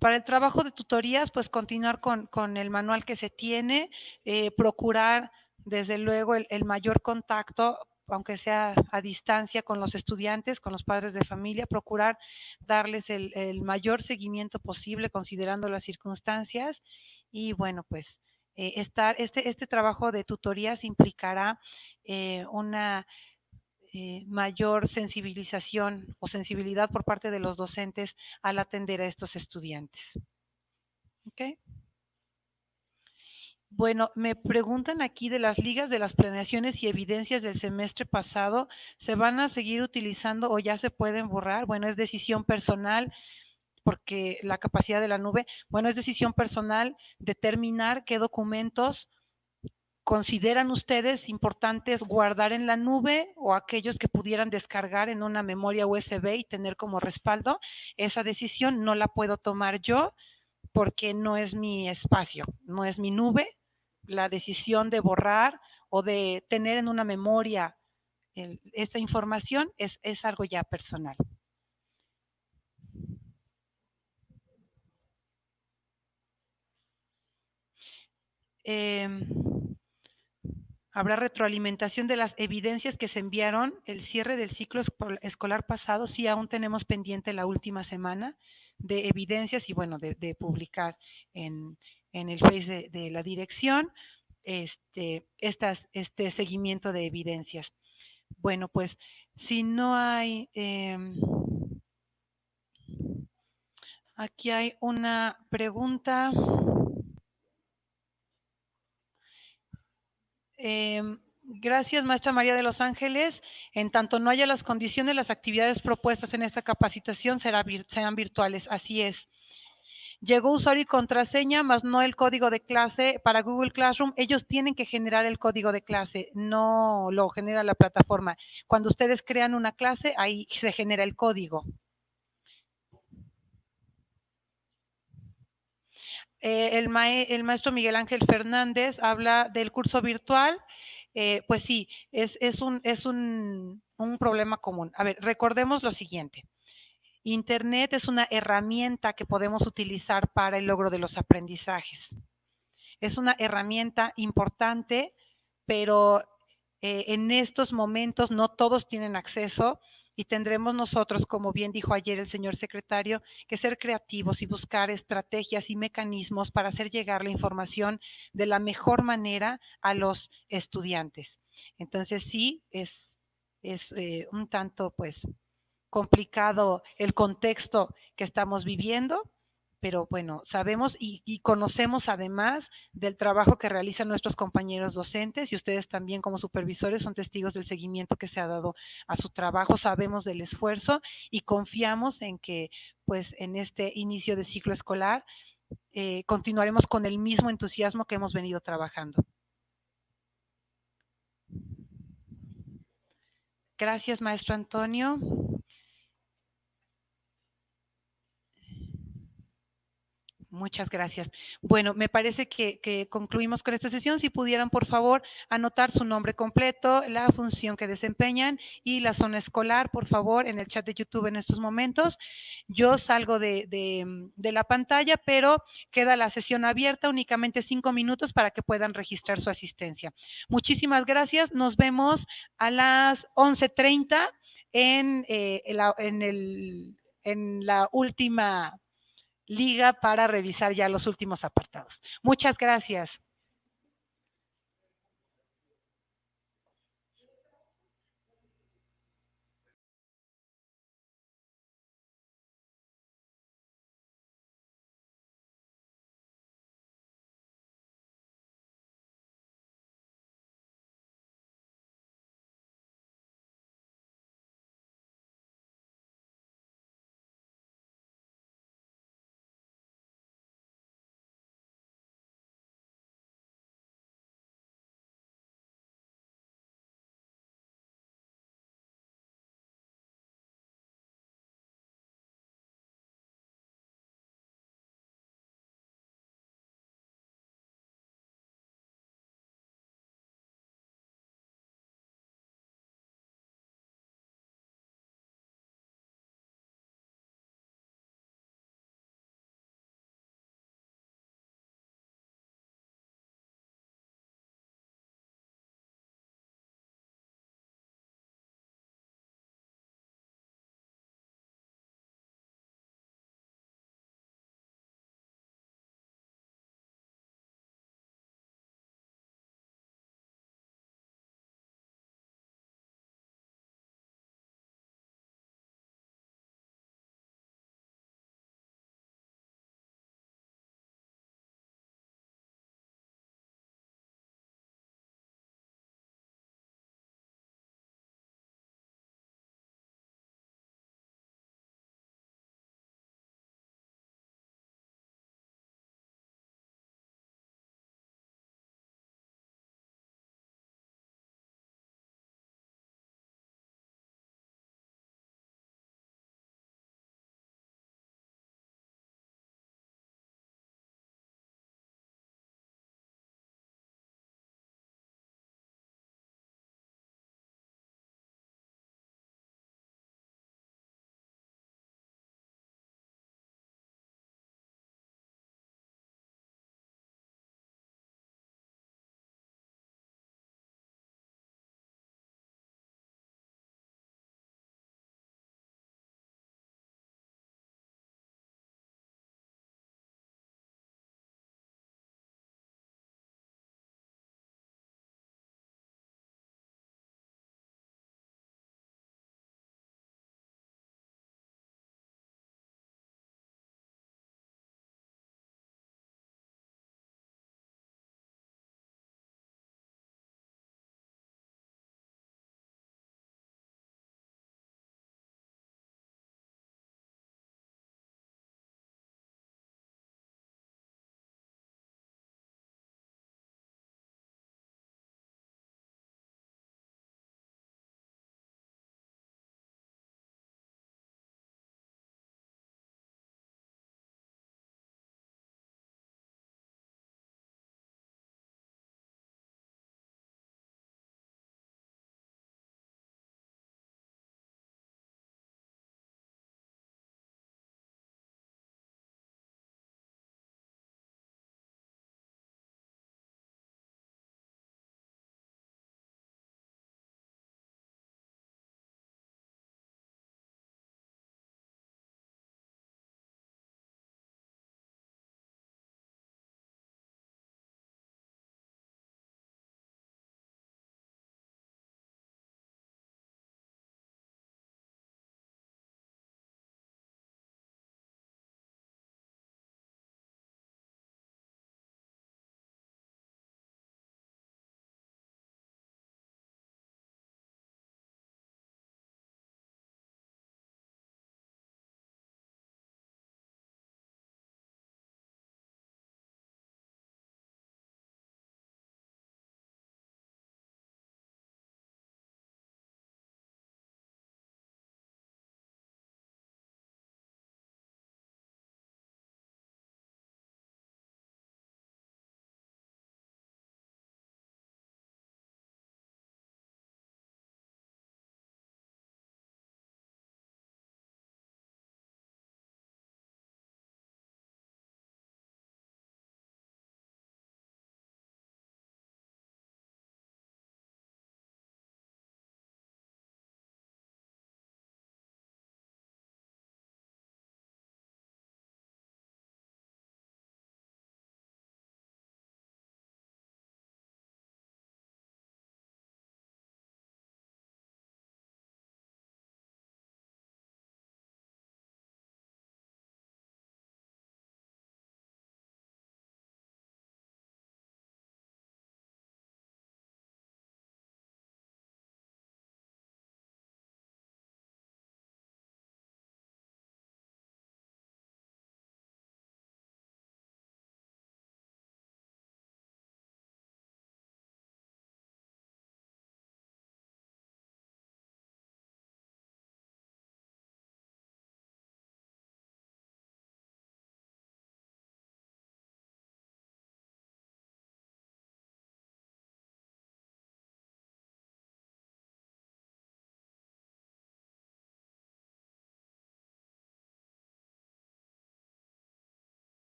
para el trabajo de tutorías, pues continuar con el manual que se tiene, procurar desde luego el mayor contacto, aunque sea a distancia, con los estudiantes, con los padres de familia, procurar darles el mayor seguimiento posible considerando las circunstancias y bueno, pues este trabajo de tutorías implicará una mayor sensibilización o sensibilidad por parte de los docentes al atender a estos estudiantes. ¿Ok? Bueno, me preguntan aquí de las ligas de las planeaciones y evidencias del semestre pasado, ¿se van a seguir utilizando o ya se pueden borrar? Bueno, es decisión personal porque la capacidad de la nube, bueno, es decisión personal determinar qué documentos ¿consideran ustedes importantes guardar en la nube o aquellos que pudieran descargar en una memoria USB y tener como respaldo? Esa decisión no la puedo tomar yo porque no es mi espacio, no es mi nube. La decisión de borrar o de tener en una memoria esta información es algo ya personal. Habrá retroalimentación de las evidencias que se enviaron, el cierre del ciclo escolar pasado, sí aún tenemos pendiente la última semana de evidencias y bueno, de publicar en el Face de la dirección este seguimiento de evidencias. Bueno, pues si no hay, aquí hay una pregunta. Gracias, maestra María de los Ángeles. En tanto no haya las condiciones, las actividades propuestas en esta capacitación serán virtuales. Así es. Llegó usuario y contraseña, más no el código de clase para Google Classroom. Ellos tienen que generar el código de clase, no lo genera la plataforma. Cuando ustedes crean una clase, ahí se genera el código. El maestro Miguel Ángel Fernández habla del curso virtual. Pues sí, es un problema común. A ver, recordemos lo siguiente. Internet es una herramienta que podemos utilizar para el logro de los aprendizajes. Es una herramienta importante, pero en estos momentos no todos tienen acceso y tendremos nosotros, como bien dijo ayer el señor secretario, que ser creativos y buscar estrategias y mecanismos para hacer llegar la información de la mejor manera a los estudiantes. Entonces sí, es es un tanto, pues, complicado el contexto que estamos viviendo, pero bueno, sabemos y conocemos además del trabajo que realizan nuestros compañeros docentes y ustedes también como supervisores son testigos del seguimiento que se ha dado a su trabajo, sabemos del esfuerzo y confiamos en que pues en este inicio de ciclo escolar continuaremos con el mismo entusiasmo que hemos venido trabajando. Gracias, maestro Antonio. Muchas gracias. Bueno, me parece que concluimos con esta sesión. Si pudieran, por favor, anotar su nombre completo, la función que desempeñan y la zona escolar, por favor, en el chat de YouTube en estos momentos. Yo salgo de la pantalla, pero queda la sesión abierta, únicamente 5 minutos para que puedan registrar su asistencia. Muchísimas gracias. Nos vemos a las 11:30 en la última liga para revisar ya los últimos apartados. Muchas gracias.